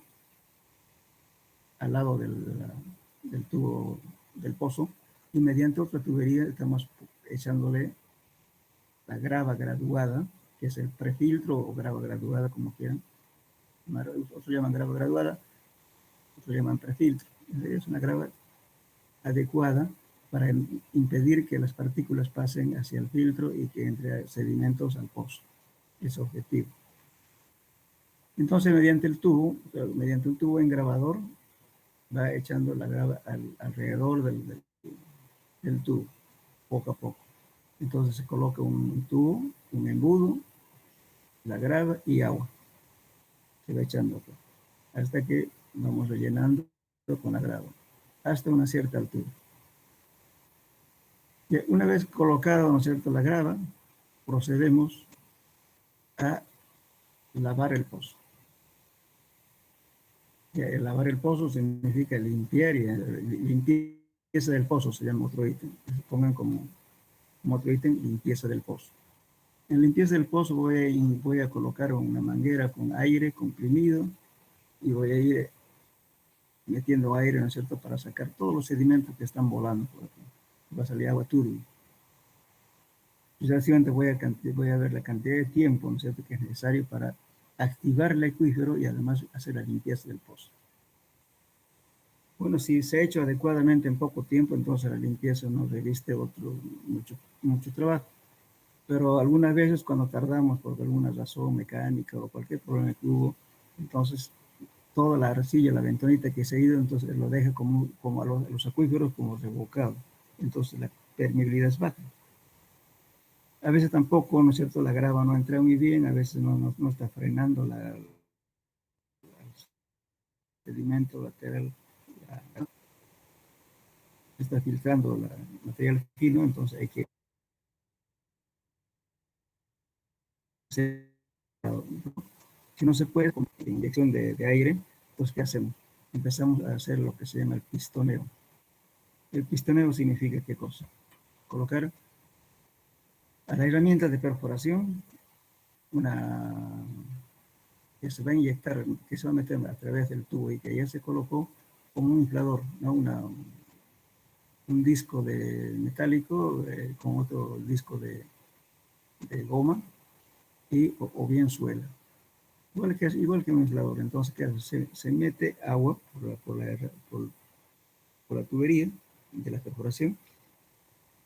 A: al lado del tubo del pozo, y mediante otra tubería estamos echándole la grava graduada, que es el prefiltro o grava graduada, como quieran. Otros llaman grava graduada, otros llaman prefiltro. Es una grava adecuada para impedir que las partículas pasen hacia el filtro y que entre sedimentos al pozo. Es objetivo. Entonces, mediante un tubo engravador, va echando la grava alrededor del tubo, poco a poco. Entonces se coloca un tubo, un embudo, la grava y agua. Se va echando acá, hasta que vamos rellenando con la grava, hasta una cierta altura. Y una vez colocada, ¿no es cierto?, la grava, procedemos a lavar el pozo. El lavar el pozo significa limpiar, y limpieza del pozo se llama otro ítem. Se pongan como otro ítem, limpieza del pozo. En limpieza del pozo voy a colocar una manguera con aire comprimido y voy a ir metiendo aire, ¿no es cierto?, para sacar todos los sedimentos que están volando por aquí. Va a salir agua turbia. Y sencillamente voy a ver la cantidad de tiempo, ¿no es cierto?, que es necesario para activar el acuífero y además hacer la limpieza del pozo. Bueno, si se ha hecho adecuadamente en poco tiempo, entonces la limpieza no reviste mucho trabajo. Pero algunas veces cuando tardamos por alguna razón mecánica o cualquier problema que hubo, entonces toda la arcilla, la ventanita que se ha ido, entonces lo deja como a los acuíferos como revocado. Entonces la permeabilidad es baja. A veces tampoco, ¿no es cierto?, la grava no entra muy bien, a veces no está frenando el sedimento lateral, está filtrando el material fino, entonces hay que hacer, si no se puede, con inyección de aire, pues ¿qué hacemos? Empezamos a hacer lo que se llama el pistoneo. El pistoneo significa ¿qué cosa? Colocar a la herramienta de perforación que se va a inyectar, que se va a meter a través del tubo y que ya se colocó como un inflador, ¿no? Un disco metálico con otro disco de goma o bien suela. Igual que un inflador. Entonces, ¿qué hace? Se mete agua por la tubería de la perforación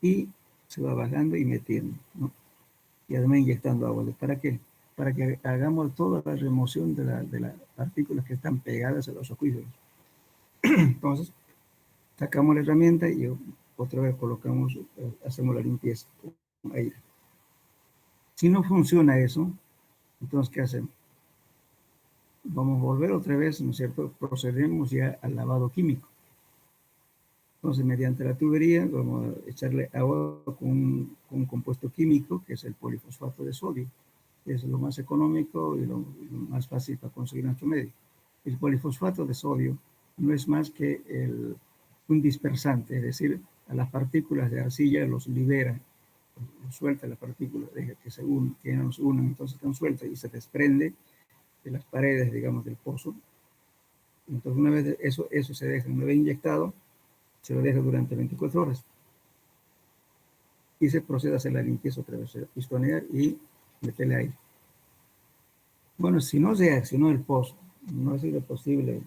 A: y se va bajando y metiendo, ¿no? Y además inyectando agua. ¿Para qué? para que hagamos toda la remoción de las partículas que están pegadas a los acuíferos. Entonces, sacamos la herramienta y otra vez colocamos, hacemos la limpieza con aire. Si no funciona eso, entonces, ¿qué hacemos? Vamos a volver otra vez, ¿no es cierto? Procedemos ya al lavado químico. Entonces, mediante la tubería, vamos a echarle agua con un compuesto químico, que es el polifosfato de sodio, que es lo más económico y lo más fácil para conseguir en nuestro medio. El polifosfato de sodio no es más que un dispersante, es decir, a las partículas de arcilla los libera, los suelta las partículas, deja que se unan, que no se unan, entonces están sueltas y se desprende de las paredes, digamos, del pozo. Entonces, una vez eso se deja, una vez inyectado, se lo deja durante 24 horas. Y se procede a hacer la limpieza otra vez, pistonear y meterle aire. Bueno, si no se accionó el pozo, no ha sido posible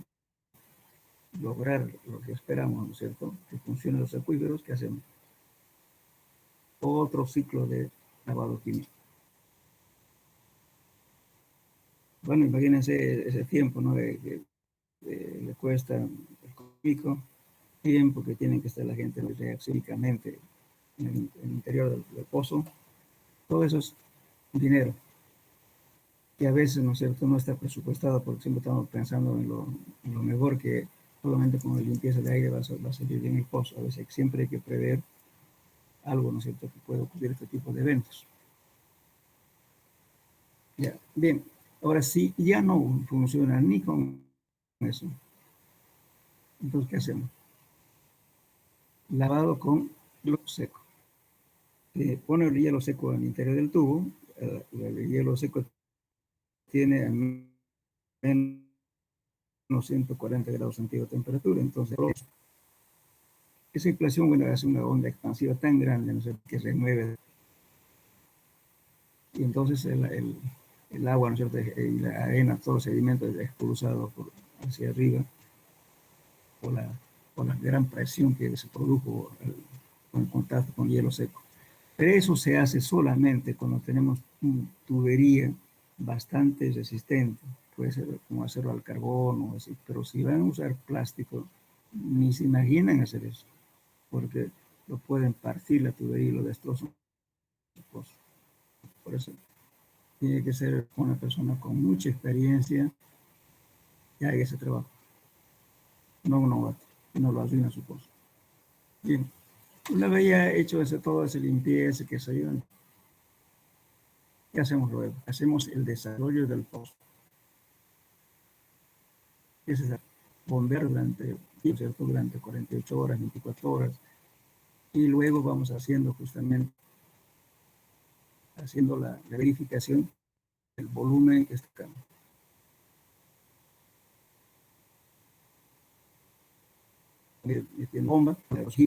A: lograr lo que esperamos, ¿no es cierto? Que funcionen los acuíferos, ¿qué hacemos? Otro ciclo de lavado químico. Bueno, imagínense ese tiempo, ¿no? Que le cuesta el químico, tiempo que tienen que estar la gente reaccionicamente en el interior del pozo. Todo eso es dinero que a veces, ¿no es cierto?, no está presupuestado porque siempre estamos pensando en lo mejor, que solamente con la limpieza de aire va a salir bien el pozo. A veces siempre hay que prever algo, ¿no es cierto?, que puede ocurrir este tipo de eventos. Ya, bien. Ahora sí, ya no funciona ni con eso. Entonces, ¿qué hacemos? Lavado con hielo seco. Pone el hielo seco al interior del tubo. El hielo seco tiene al menos 140 grados centígrados de temperatura. Entonces, esa inflación, bueno, hace una onda expansiva tan grande, ¿no sé, que remueve. Y entonces el agua, ¿no es cierto?, y la arena, todo el sedimento es expulsado hacia arriba por la gran presión que se produjo con el contacto con hielo seco. Pero eso se hace solamente cuando tenemos una tubería bastante resistente. Puede ser como hacerlo al carbón o así, pero si van a usar plástico, ni se imaginan hacer eso, porque lo pueden partir la tubería y lo destrozan. Por eso tiene que ser una persona con mucha experiencia que haga ese trabajo. No un novato, no lo arruina su pozo. Bien, una vez ya hecho toda esa limpieza, que se ayudan, ¿qué hacemos luego? Hacemos el desarrollo del pozo. Ese es bombear durante 48 horas, 24 horas, y luego vamos haciendo la verificación del volumen que está acá. Metiendo bomba, ponemos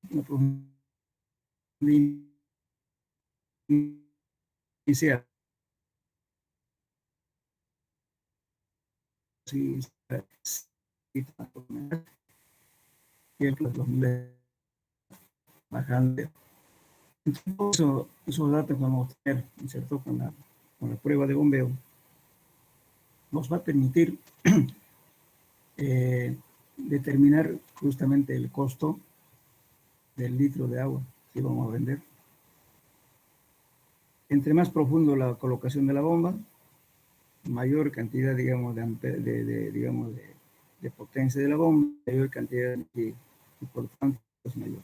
A: una profundidad inicial. Sí, los niveles bajando. Entonces, esos datos que vamos a obtener, ¿cierto?, con la prueba de bombeo, nos va a permitir determinar justamente el costo del litro de agua que vamos a vender. Entre más profundo la colocación de la bomba, mayor cantidad, digamos, de potencia de la bomba, mayor cantidad de energía, y por tanto es mayor.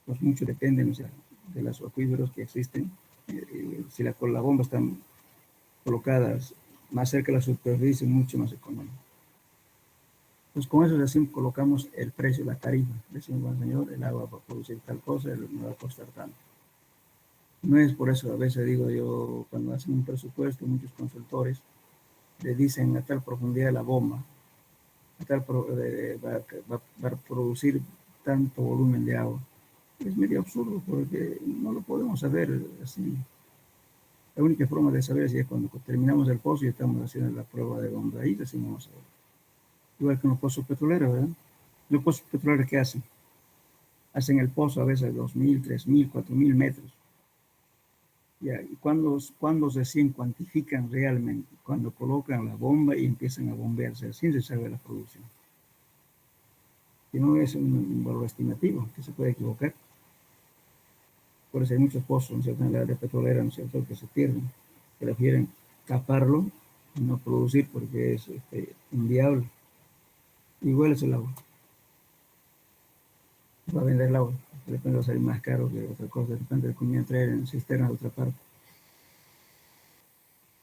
A: Pues mucho depende, o sea, de los acuíferos que existen. Si la bomba están colocadas más cerca de la superficie, mucho más económico. Pues con eso así colocamos el precio, la tarifa. Decimos, bueno, señor, el agua para producir tal cosa no va a costar tanto. No es por eso, a veces digo yo, cuando hacen un presupuesto, muchos consultores le dicen a tal profundidad la bomba, va a producir tanto volumen de agua. Es medio absurdo porque no lo podemos saber así. La única forma de saber es cuando terminamos el pozo y estamos haciendo la prueba de bomba. Ahí recién vamos a ver. Igual que en los pozos petroleros, ¿verdad? Los pozos petroleros, ¿qué hacen? hacen el pozo a veces 2.000, 3.000, 4.000 metros. Ya, y cuando recién cuantifican realmente, cuando colocan la bomba y empiezan a bombearse, así se sabe la producción. Que no es un valor estimativo, que se puede equivocar. Por eso hay muchos pozos, ¿no es cierto?, en la área petrolera, ¿no es cierto?, que se pierden, que prefieren taparlo y no producir porque es inviable. Igual es el agua. Va a vender el agua, de repente va a salir más caro que otra cosa, de repente le conviene traer en cisternas de otra parte.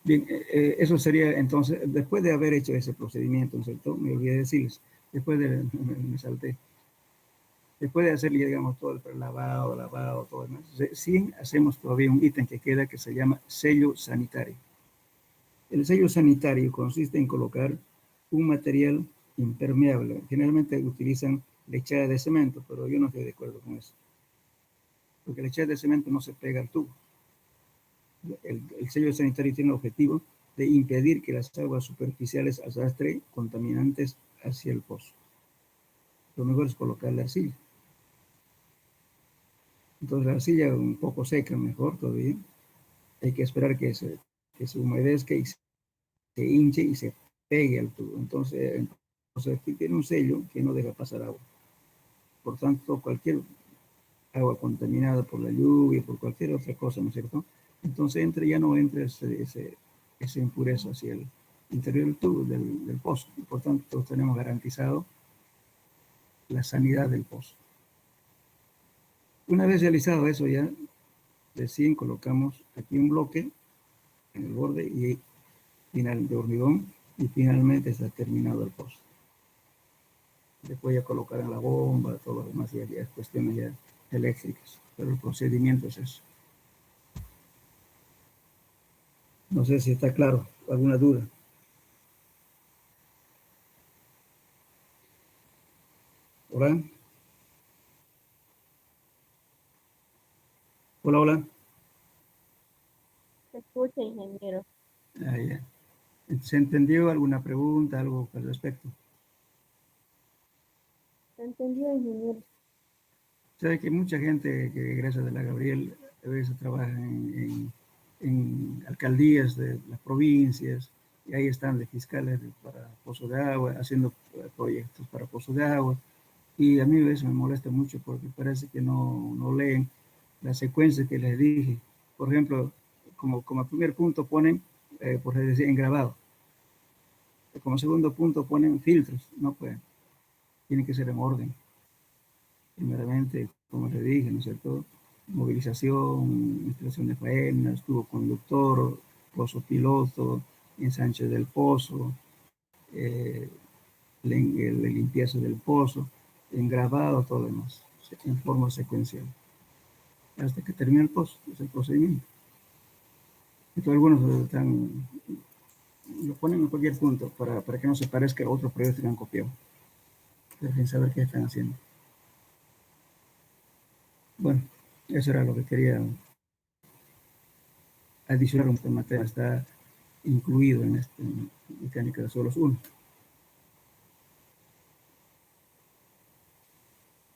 A: Bien, eso sería entonces, después de haber hecho ese procedimiento, ¿no es cierto?, me olvidé decirles, me salté, después de hacer, digamos, todo el lavado, todo demás, sí hacemos todavía un ítem que queda que se llama sello sanitario. El sello sanitario consiste en colocar un material impermeable. Generalmente utilizan lechada de cemento, pero yo no estoy de acuerdo con eso. Porque la lechada de cemento no se pega al tubo. El sello sanitario tiene el objetivo de impedir que las aguas superficiales arrastren contaminantes hacia el pozo. Lo mejor es colocar la arcilla. Entonces la arcilla un poco seca, mejor todavía. Hay que esperar que se humedezca y se hinche y se pegue al tubo. Entonces aquí tiene un sello que no deja pasar agua. Por tanto, cualquier agua contaminada por la lluvia, por cualquier otra cosa, ¿no es cierto?, entonces ya no entra esa impureza hacia el interior del tubo, del pozo. Y por tanto, tenemos garantizado la sanidad del pozo. Una vez realizado eso, ya recién colocamos aquí un bloque en el borde y final de hormigón, y finalmente está terminado el pozo. Después ya colocarán la bomba, todo lo demás, ya es cuestiones ya eléctricas, pero el procedimiento es eso. No sé si está claro, alguna duda. Hola. Hola, hola.
B: Se escucha, ingeniero.
A: Ah, ya. ¿Se entendió alguna pregunta, algo al respecto?
B: ¿Se entendió, ingeniero?
A: Sabe que mucha gente que egresa de la Gabriel a veces trabaja en alcaldías de las provincias, y ahí están de fiscales para pozos de agua, haciendo proyectos para pozos de agua, y a mí a veces me molesta mucho porque parece que no leen la secuencia que les dije. Por ejemplo, como primer punto ponen, por decir, en grabado. Como segundo punto ponen filtros, no pueden, tienen que ser en orden. Primeramente, como le dije, ¿no es cierto?, movilización, instalación de faenas, tubo conductor, pozo piloto, ensanche del pozo, la limpieza del pozo, engravado, todo lo demás, en forma secuencial, hasta que termine el pozo, es el procedimiento. Entonces algunos lo ponen en cualquier punto para que no se parezca a otros proyectos que han copiado, sin saber qué están haciendo. Bueno, eso era lo que quería adicionar. Un material está incluido en mecánica de suelos 1.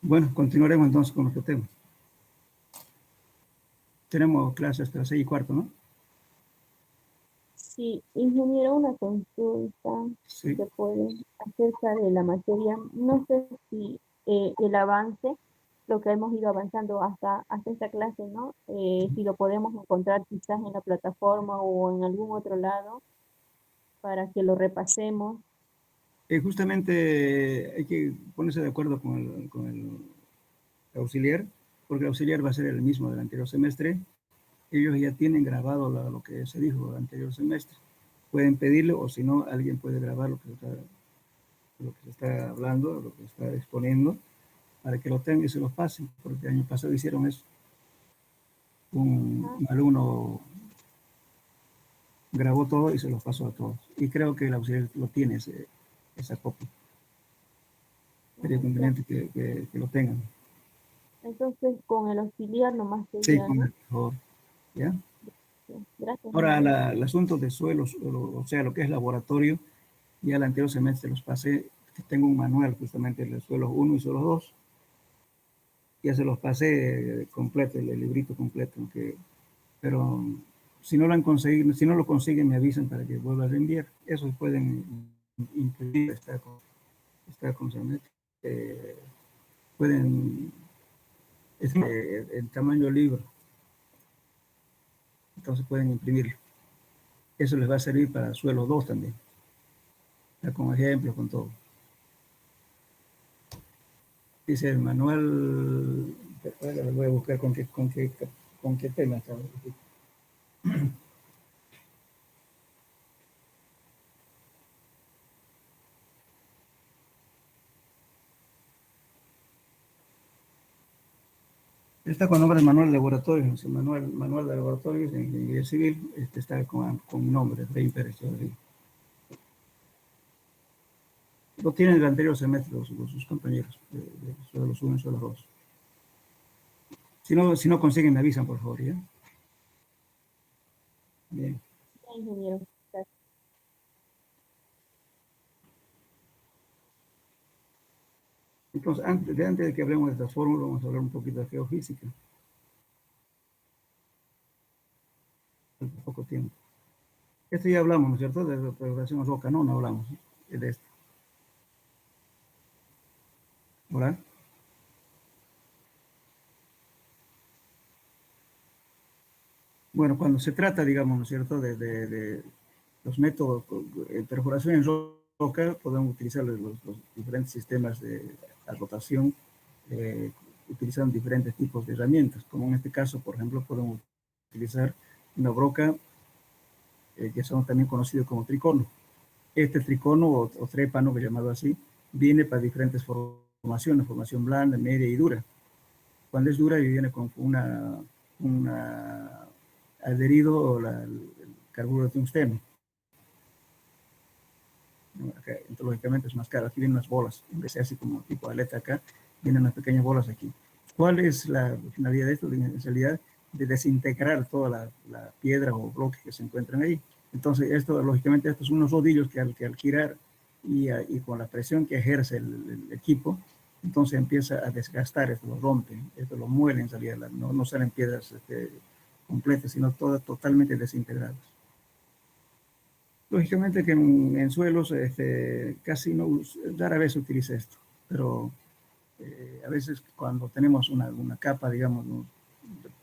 A: Bueno, continuaremos entonces con nuestro tema. Tenemos clases hasta las 6:15, ¿no?
B: Sí, ingeniero, una consulta
A: Sí.
B: que puede acerca de la materia. No sé si el avance, lo que hemos ido avanzando hasta esta clase, ¿no? Si lo podemos encontrar quizás en la plataforma o en algún otro lado para que lo repasemos.
A: Justamente hay que ponerse de acuerdo con el auxiliar, porque el auxiliar va a ser el mismo del anterior semestre. Ellos ya tienen grabado lo que se dijo el anterior semestre. Pueden pedirlo, o si no, alguien puede grabar lo que se está hablando, lo que se está exponiendo, para que lo tengan y se los pasen, porque el año pasado hicieron eso. Un alumno grabó todo y se los pasó a todos. Y creo que el auxiliar lo tiene, esa copia. Sería conveniente que lo tengan.
B: Entonces, con el auxiliar nomás
A: Sí,
B: sería, ¿no?
A: mejor. ¿Ya?
B: Sí, gracias,
A: Ahora,
B: ingeniero.
A: el asunto de suelos, o sea, lo que es laboratorio, ya el anterior semestre los pasé, que tengo un manual justamente de suelos 1 y suelos 2. Ya se los pasé completo, el librito completo, pero si no lo han conseguido, si no lo consiguen, me avisan para que vuelva a reenviar. Eso pueden imprimir, está con pueden, el tamaño del libro, entonces pueden imprimirlo. Eso les va a servir para suelo 2 también. Está con ejemplos, con todo. Dice el manual, voy a buscar con qué tema está. Está con nombre de manual de laboratorios, el manual de laboratorios en ingeniería civil, está con nombre, Rey Pérez Chavarría. Lo tienen del anterior semestre sus compañeros, de los 1 y los 2. Si no consiguen, me avisan, por favor, ¿ya? Bien.
B: Sí, ingeniero. Gracias.
A: Entonces, antes de que hablemos de estas fórmulas, vamos a hablar un poquito de geofísica. Falta poco tiempo. Esto ya hablamos, ¿no es cierto? De la programación roca, no hablamos de esto. ¿Hola? Bueno, cuando se trata, digamos, ¿no es cierto?, de los métodos de perforación en roca, podemos utilizar los diferentes sistemas de rotación, utilizando diferentes tipos de herramientas, como en este caso, por ejemplo, podemos utilizar una broca que son también conocidos como tricono. Este tricono o trépano, llamado así, viene para diferentes formaciones, formación blanda, media y dura. Cuando es dura, viene con adherido el carburo de tungsteno. Entonces, lógicamente es más caro. Aquí vienen unas bolas, en vez de ser así como tipo aleta acá, vienen unas pequeñas bolas aquí. ¿Cuál es la finalidad de esto? En realidad, de desintegrar toda la piedra o bloques que se encuentran ahí. Entonces, lógicamente, estos son unos rodillos que al girar y con la presión que ejerce el equipo, entonces empieza a desgastar, esto lo rompe, esto lo muele en realidad, no salen piedras completas, sino todas totalmente desintegradas. Lógicamente que en suelos casi rara vez se utiliza esto, pero a veces cuando tenemos una capa, digamos,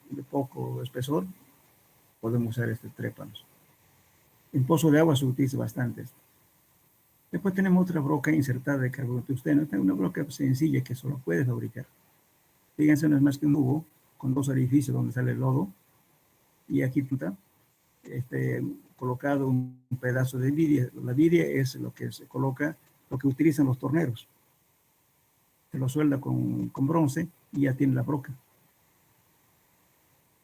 A: de poco espesor, podemos usar trépanos. En pozo de agua se utiliza bastante esto. Después tenemos otra broca insertada de carburo de tungsteno. Esta es una broca sencilla que solo puede fabricar. Fíjense, no es más que un tubo con 2 orificios donde sale el lodo. Y aquí está colocado un pedazo de vidia. La vidia es lo que se coloca, lo que utilizan los torneros. Se lo suelda con bronce y ya tiene la broca.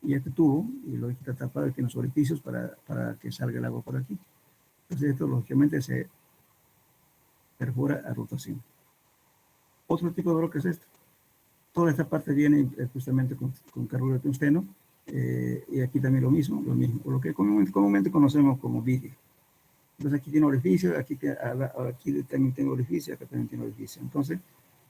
A: Y este tubo, y lo está tapado, tiene los orificios para que salga el agua por aquí. Entonces esto lógicamente se perfora a rotación. Otro tipo de broca es esta. Toda esta parte viene justamente con carburo de tungsteno, y aquí también lo mismo, lo que comúnmente conocemos como vidia. Entonces aquí tiene orificio, aquí también tiene orificio, acá también tiene orificio. Entonces,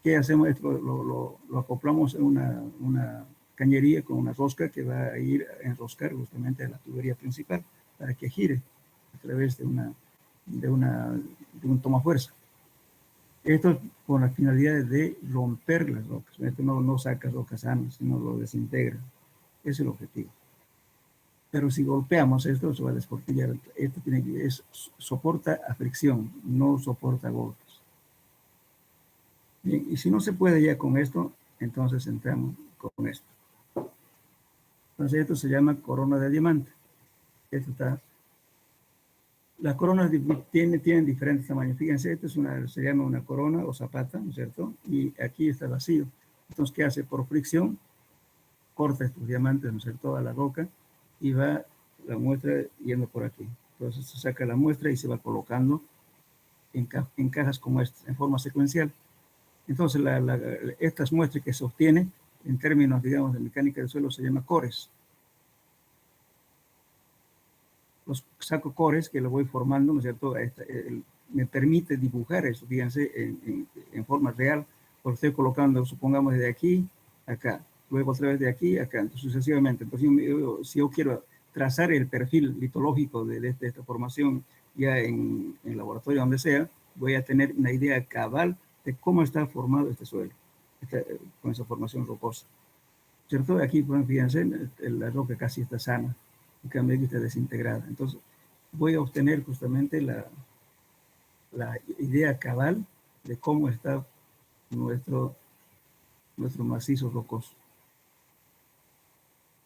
A: ¿qué hacemos? Esto lo acoplamos en una cañería con una rosca que va a ir a enroscar justamente a la tubería principal para que gire a través de un tomafuerza. Esto es con la finalidad de romper las rocas. Esto no saca rocas sanas, sino lo desintegra. Ese es el objetivo. Pero si golpeamos esto, se va a desportillar. Esto soporta a fricción, no soporta golpes. Bien, y si no se puede ya con esto, entonces entramos con esto. Entonces esto se llama corona de diamante. Las coronas tienen diferentes tamaños. Fíjense, esto se llama una corona o zapata, ¿no es cierto? Y aquí está vacío. Entonces, ¿qué hace? Por fricción, corta estos diamantes, ¿no es cierto?, a la roca y va la muestra yendo por aquí. Entonces se saca la muestra y se va colocando en cajas como estas, en forma secuencial. Entonces, estas muestras que se obtienen, en términos, digamos, de mecánica del suelo, se llama cores. Los saco cores que lo voy formando, ¿no es cierto? Me permite dibujar eso, fíjense, en forma real, porque estoy colocando, supongamos, desde aquí acá, luego otra vez de aquí a acá, sucesivamente. Entonces, si yo quiero trazar el perfil litológico de esta formación ya en laboratorio, donde sea, voy a tener una idea cabal de cómo está formado este suelo, con esa formación rocosa. ¿Cierto? Aquí, pues, fíjense, la roca casi está sana, en cambio aquí está desintegrada. Entonces, voy a obtener justamente la idea cabal de cómo está nuestro macizo rocoso.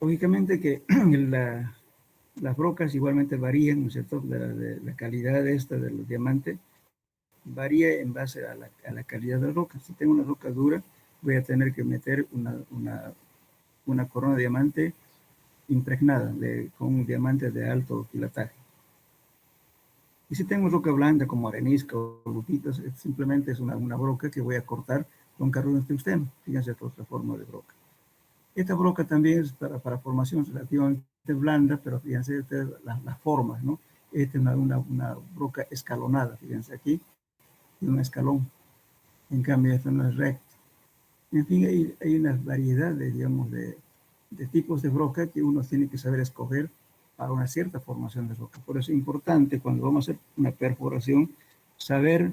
A: Lógicamente que las rocas igualmente varían, ¿no es cierto? La calidad de los diamantes varía en base a la calidad de la roca. Si tengo una roca dura, voy a tener que meter una corona de diamante impregnada con un diamante de alto quilataje. Y si tengo roca blanda como arenisca o lupitas, simplemente es una broca que voy a cortar con carbón de tungsteno. Fíjense otra forma de broca. Esta broca también es para formación relativamente blanda, pero fíjense ustedes las formas, ¿no? Esta es una broca escalonada, fíjense aquí, y un escalón. En cambio, esta no es recta. En fin, hay una variedad digamos, de tipos de broca que uno tiene que saber escoger para una cierta formación de roca. Por eso es importante, cuando vamos a hacer una perforación, saber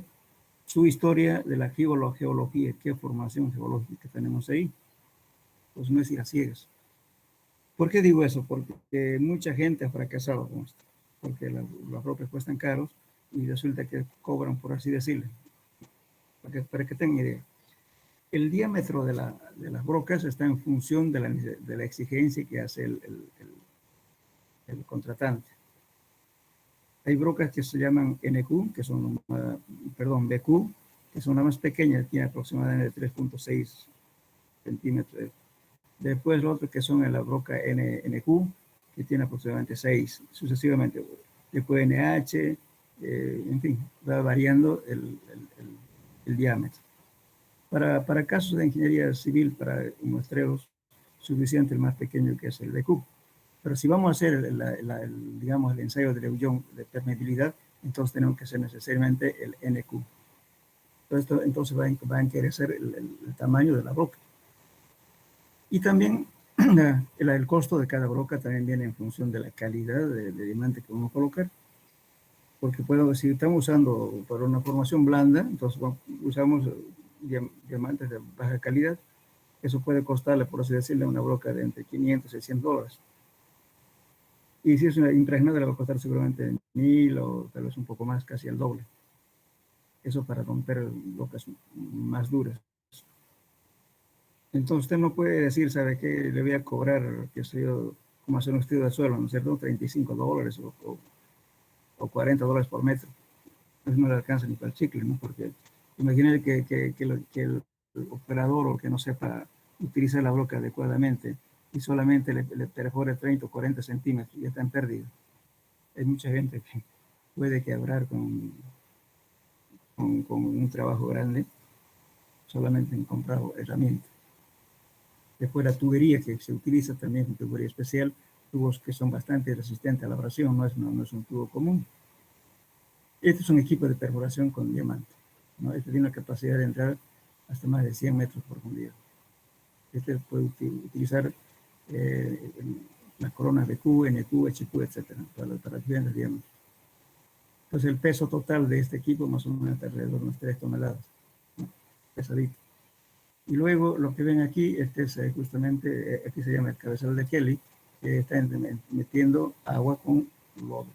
A: su historia de la geología, qué formación geológica tenemos ahí. Pues no es ir a ciegas. ¿Por qué digo eso? Porque mucha gente ha fracasado con esto, porque las rocas cuestan caros y resulta que cobran, por así decirlo, para que tengan idea. El diámetro de las brocas está en función de la exigencia que hace el contratante. Hay brocas que se llaman NQ, que son, BQ, que son las más pequeñas, tienen aproximadamente 3.6 centímetros. Después los otros que son en la broca NQ, que tiene aproximadamente 6, sucesivamente. Después NH, en fin, va variando el diámetro. Para casos de ingeniería civil, para muestreos, suficiente el más pequeño que es el BQ. Pero si vamos a hacer digamos, el ensayo de Leuillon de permeabilidad, entonces tenemos que hacer necesariamente el NQ. Entonces va a encarecer el tamaño de la broca. Y también el costo de cada broca también viene en función de la calidad de diamante que vamos a colocar. Porque si estamos usando para una formación blanda, entonces usamos diamantes de baja calidad. Eso puede costarle, por así decirlo, una broca de entre 500 y $100. Y si es una impregnada, le va a costar seguramente 1.000 o tal vez un poco más, casi el doble. Eso para romper brocas más duras. Entonces usted no puede decir, ¿sabe qué? Le voy a cobrar, que sé yo, como hacer un estudio de suelo, ¿no es cierto? $35 o $40 por metro. Eso no le alcanza ni para el chicle, ¿no? Porque imagínate que el operador o que no sepa utilizar la broca adecuadamente y solamente le perfore 30 o 40 centímetros y está en pérdida. Hay mucha gente que puede quebrar con un trabajo grande solamente en comprar herramientas. Después la tubería que se utiliza también es una tubería especial, tubos que son bastante resistentes a la abrasión, no es un tubo común. Este es un equipo de perforación con diamante, ¿no? Este tiene la capacidad de entrar hasta más de 100 metros de profundidad. Este puede utilizar las coronas BQ, NQ, HQ, etc. para diferentes diámetros. Entonces el peso total de este equipo más o menos está alrededor de unas 3 toneladas, ¿no? Pesadito. Y luego lo que ven aquí, este es justamente, aquí se llama el cabezal de Kelly, que está metiendo agua con lodo.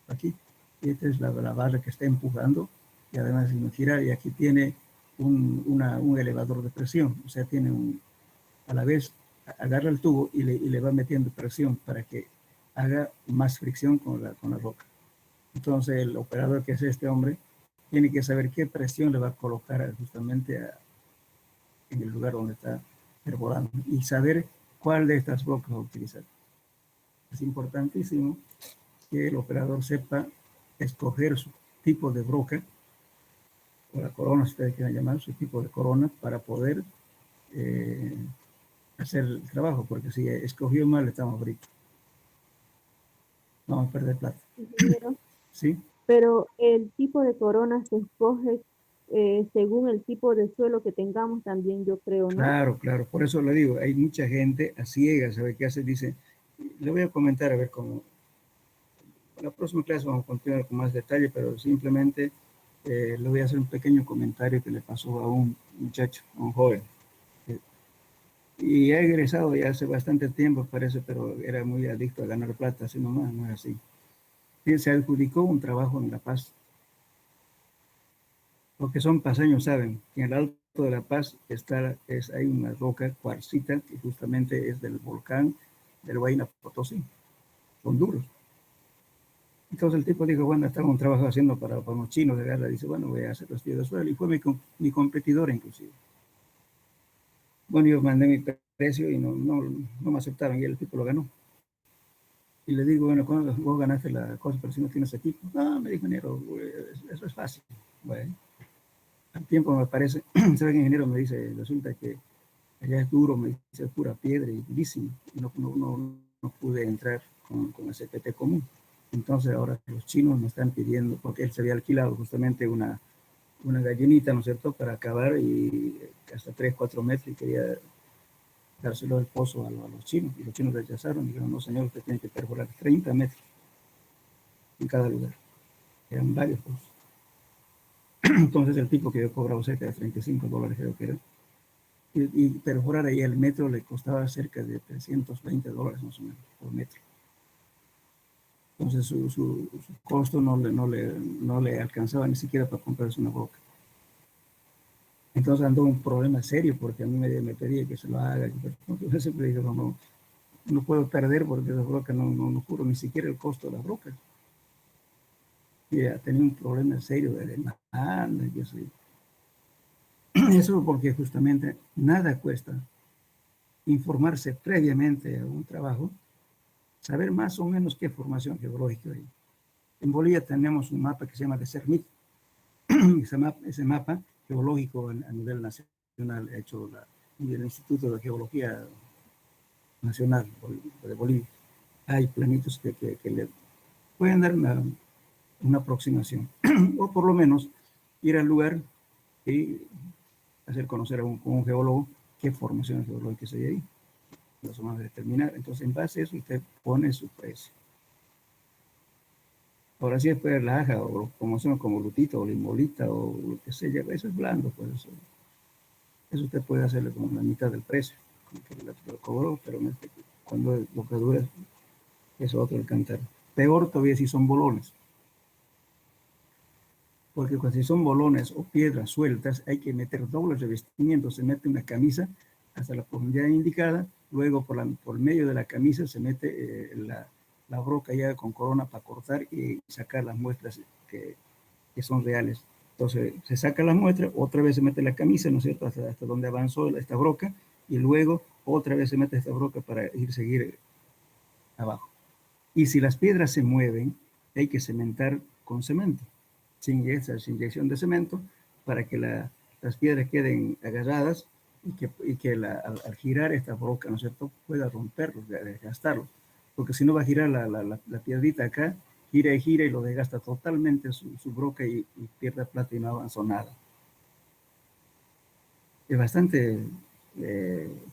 A: Aquí, esta es la barra que está empujando, y además no gira, y aquí tiene un elevador de presión, o sea, tiene a la vez, agarra el tubo y le va metiendo presión para que haga más fricción con la roca. Entonces el operador, que es este hombre, tiene que saber qué presión le va a colocar justamente en el lugar donde está perforando y saber cuál de estas rocas va a utilizar. Es importantísimo que el operador sepa escoger su tipo de broca, o la corona, si ustedes quieren llamar, su tipo de corona, para poder hacer el trabajo, porque si escogió mal, estamos fritos. Vamos a perder plata.
B: Ingeniero,
A: ¿Sí?
B: pero el tipo de corona se escoge según el tipo de suelo que tengamos también, yo creo, ¿no?
A: Claro, claro, por eso le digo, hay mucha gente a ciegas, ¿sabe qué hace? Dice, le voy a comentar a ver cómo, en la próxima clase vamos a continuar con más detalle, pero simplemente le voy a hacer un pequeño comentario que le pasó a un muchacho, a un joven. Y ha egresado ya hace bastante tiempo, parece, pero era muy adicto a ganar plata, así nomás, no es así. Y se adjudicó un trabajo en La Paz. Los que son paseños saben que en el Alto de La Paz hay una roca cuarcita que justamente es del volcán del Huayna Potosí. Son duros. Entonces el tipo dijo, bueno, estaba un trabajo haciendo para unos chinos de guerra. Dice, bueno, voy a hacer los tíos de suelo. Y fue mi competidor inclusive. Bueno, yo mandé mi precio y no me aceptaron y el tipo lo ganó. Y le digo, bueno, ¿cuándo vos ganaste la cosa? Pero si no tienes equipo. No, me dijo, ingeniero, eso es fácil. Bueno, al tiempo me parece, ¿sabe qué, ingeniero? Me dice, resulta que allá es duro, me dice, es pura piedra y durísimo. Y no pude entrar con el CPT común. Entonces ahora los chinos me están pidiendo, porque él se había alquilado justamente una gallinita, ¿no es cierto?, para acabar y hasta 3, 4 metros y quería dárselo al pozo a los chinos. Y los chinos rechazaron, dijeron, no señor, usted tiene que perforar 30 metros en cada lugar. Eran varios pozos. Entonces el tipo que yo cobraba cerca de $35, creo que era, y perforar ahí el metro le costaba cerca de $320 más o menos por metro. Entonces su costo no le alcanzaba ni siquiera para comprarse una boca. Entonces andó un problema serio porque a mí me pedía que se lo haga. Yo siempre dije, no puedo perder porque esa broca no cubro ni siquiera el costo de la broca. Y ya tenía un problema serio de demanda. Eso porque justamente nada cuesta informarse previamente a un trabajo, saber más o menos qué formación geológica hay. En Bolivia tenemos un mapa que se llama de CERMIT. Ese mapa geológico a nivel nacional hecho el Instituto de Geología Nacional de Bolivia. Hay planitos que le pueden dar una aproximación, o por lo menos ir al lugar y hacer conocer con un geólogo qué formación geológica hay ahí. Los vamos a determinar. Entonces, en base a eso, usted pone su precio. Ahora sí, después la aja, o como son como lutita, o limolita, o lo que sea, eso es blando, pues eso usted puede hacerle como la mitad del precio, como que lo cobró, pero cuando lo que dura es otro el cantar. Peor todavía si son bolones. Porque si son bolones o piedras sueltas, hay que meter doble revestimiento. Se mete una camisa hasta la profundidad indicada, luego por medio de la camisa se mete la broca ya con corona para cortar y sacar las muestras que son reales. Entonces se saca la muestra, otra vez se mete la camisa, ¿no es cierto?, hasta donde avanzó esta broca, y luego otra vez se mete esta broca para seguir abajo. Y si las piedras se mueven, hay que cementar con cemento, sin inyección de cemento, para que las piedras queden agarradas y que al girar esta broca, ¿no es cierto?, pueda romperlos, desgastarlos. Porque si no va a girar la piedrita acá, gira y gira y lo desgasta totalmente su broca y pierde plata y no avanzó nada. Es bastante,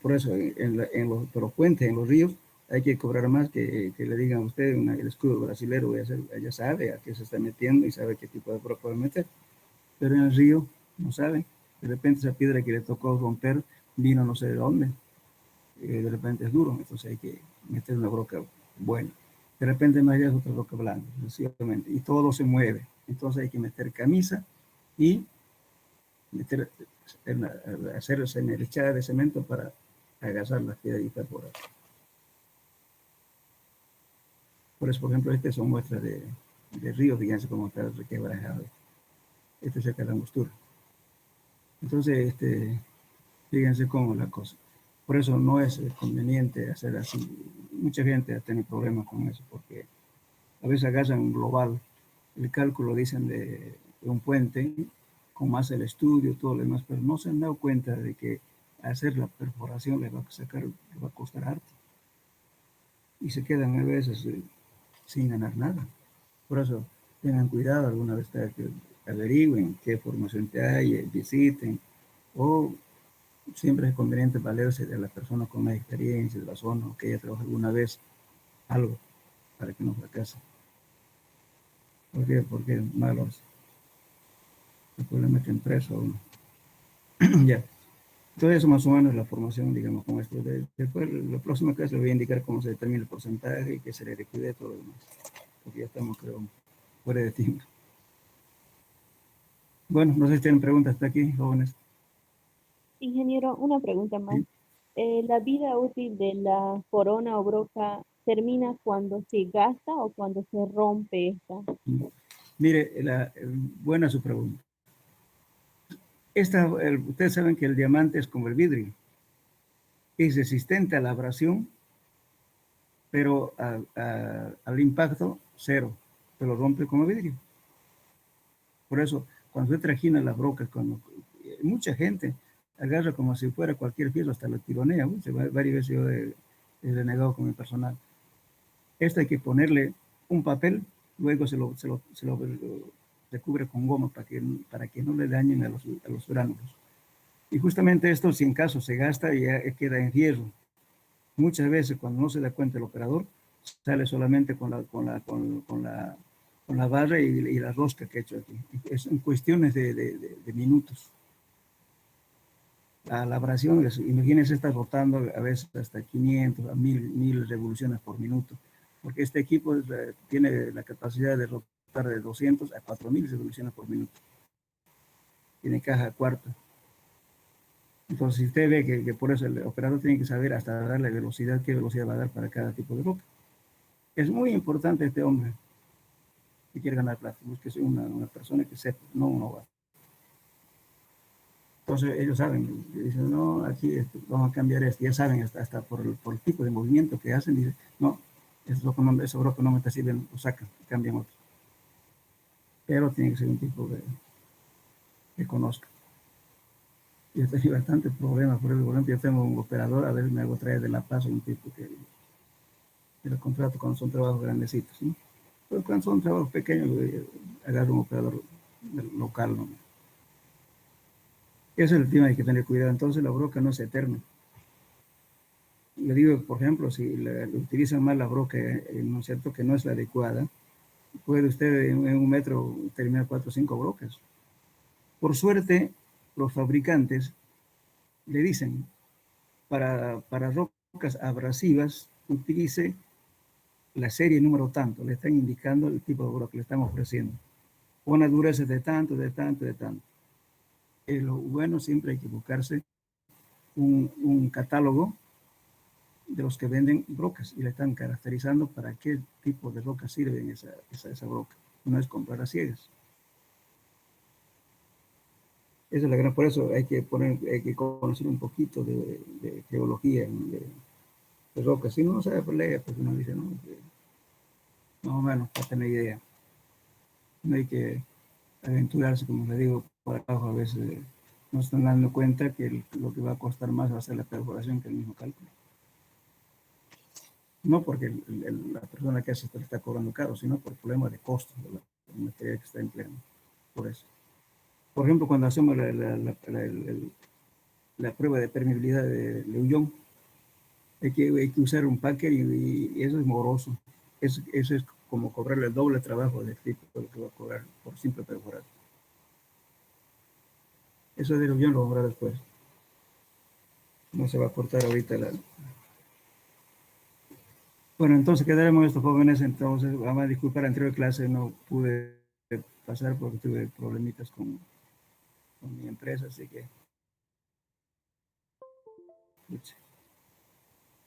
A: por eso en los puentes, en los ríos, hay que cobrar más que le digan a usted el escudo brasilero, ella sabe a qué se está metiendo y sabe qué tipo de broca puede meter. Pero en el río no sabe. De repente esa piedra que le tocó romper vino no sé de dónde. De repente es duro, entonces hay que meter una broca buena. De repente no hay otra broca blanda, sencillamente, y todo se mueve. Entonces hay que meter camisa y hacer echada de cemento para agasar las piedritas por ahí. Por eso, por ejemplo, estas son muestras de ríos, fíjense cómo está requebrajado. Este es cerca de la angostura. Entonces, fíjense cómo es la cosa. Por eso no es conveniente hacer así. Mucha gente ha tenido problemas con eso, porque a veces agarran un global, el cálculo, dicen, de un puente, con más el estudio, todo lo demás, pero no se han dado cuenta de que hacer la perforación le va a costar harto. Y se quedan a veces sin ganar nada. Por eso tengan cuidado alguna vez que averigüen qué formación que hay, visiten, o siempre es conveniente valerse de la persona con más experiencia de la zona, o que haya trabajado alguna vez algo, para que no fracase. ¿Por qué? Porque es malo. Después le meten preso a uno. Ya. Entonces, eso más o menos es la formación, digamos, con esto. Después, la próxima clase les voy a indicar cómo se determina el porcentaje y qué se le requiere todo lo demás. Porque ya estamos, creo, fuera de tiempo. Bueno, no sé si tienen preguntas hasta aquí, jóvenes.
B: Ingeniero, una pregunta más.
A: Sí.
B: ¿La vida útil de la corona o broca termina cuando se gasta o cuando se rompe esta?
A: Mire, buena su pregunta. Ustedes saben que el diamante es como el vidrio. Es resistente a la abrasión, pero al impacto, cero. Se lo rompe como vidrio. Por eso, cuando se trajina las brocas, mucha gente agarra como si fuera cualquier pieza, hasta la tironea. Varias veces yo he renegado con mi personal. Esto hay que ponerle un papel, luego se lo cubre con goma para que no le dañen a los gránulos. Y justamente esto, si en caso se gasta, ya queda en hierro. Muchas veces, cuando no se da cuenta el operador, sale solamente con la barra y la rosca que he hecho aquí. Es en cuestiones de minutos. La abrasión, imagínense, está rotando a veces hasta 500 a 1000 revoluciones por minuto, porque este equipo tiene la capacidad de rotar de 200 a 4000 revoluciones por minuto. Tiene caja cuarta. Entonces, si usted ve que por eso el operador tiene que saber hasta darle velocidad, qué velocidad va a dar para cada tipo de roca. Es muy importante este hombre que quiere ganar plata. Búsquese una persona que sepa, no un novato. Entonces ellos saben, dicen, no, aquí vamos a cambiar esto. Ya saben, hasta por el tipo de movimiento que hacen, dicen, no, eso broca no me está sirviendo, lo sacan, cambian otro. Pero tiene que ser un tipo que conozca. Yo tengo bastante problemas, por ejemplo, yo tengo un operador, a veces me hago traer de La Paz un tipo que lo contrato cuando son trabajos grandecitos, ¿sí? Pero cuando son trabajos pequeños, agarro un operador local, ¿no? Ese es el tema, hay que tener cuidado. Entonces la broca no es eterna. Le digo, por ejemplo, si utilizan mal la broca, ¿no es cierto?, que no es la adecuada, puede usted en un metro terminar 4 o 5 brocas. Por suerte, los fabricantes le dicen, para rocas abrasivas, utilice la serie número tanto, le están indicando el tipo de broca que le están ofreciendo. Una dureza de tanto, de tanto, de tanto. Lo bueno, siempre hay que buscarse un catálogo de los que venden brocas y le están caracterizando para qué tipo de roca sirven esa broca. No es comprar a ciegas. Esa es la gran, por eso hay que conocer un poquito de geología de rocas. Si no sabe por ley, pues uno dice, no, más o menos para tener idea. No hay que aventurarse, como le digo, por abajo a veces no están dando cuenta que lo que va a costar más va a ser la perforación que el mismo cálculo. No porque la persona que hace esto le está cobrando caro, sino por problemas de costos de la materia que está empleando. Por eso. Por ejemplo, cuando hacemos la prueba de permeabilidad de Leuillon, hay que usar un packer y eso es moroso. Eso es como cobrarle el doble trabajo del tipo de lo que va a cobrar por simple perforar. Eso de Leuillon lo vamos a ver después. No se va a cortar ahorita Bueno, entonces quedaremos estos jóvenes. Entonces, vamos a disculpar, anterior clase no pude pasar porque tuve problemitas con mi empresa, así que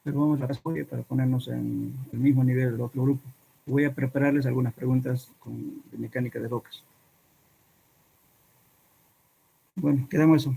A: pero vamos a hacer para ponernos en el mismo nivel del otro grupo. Voy a prepararles algunas preguntas de mecánica de rocas. Bueno, quedamos eso.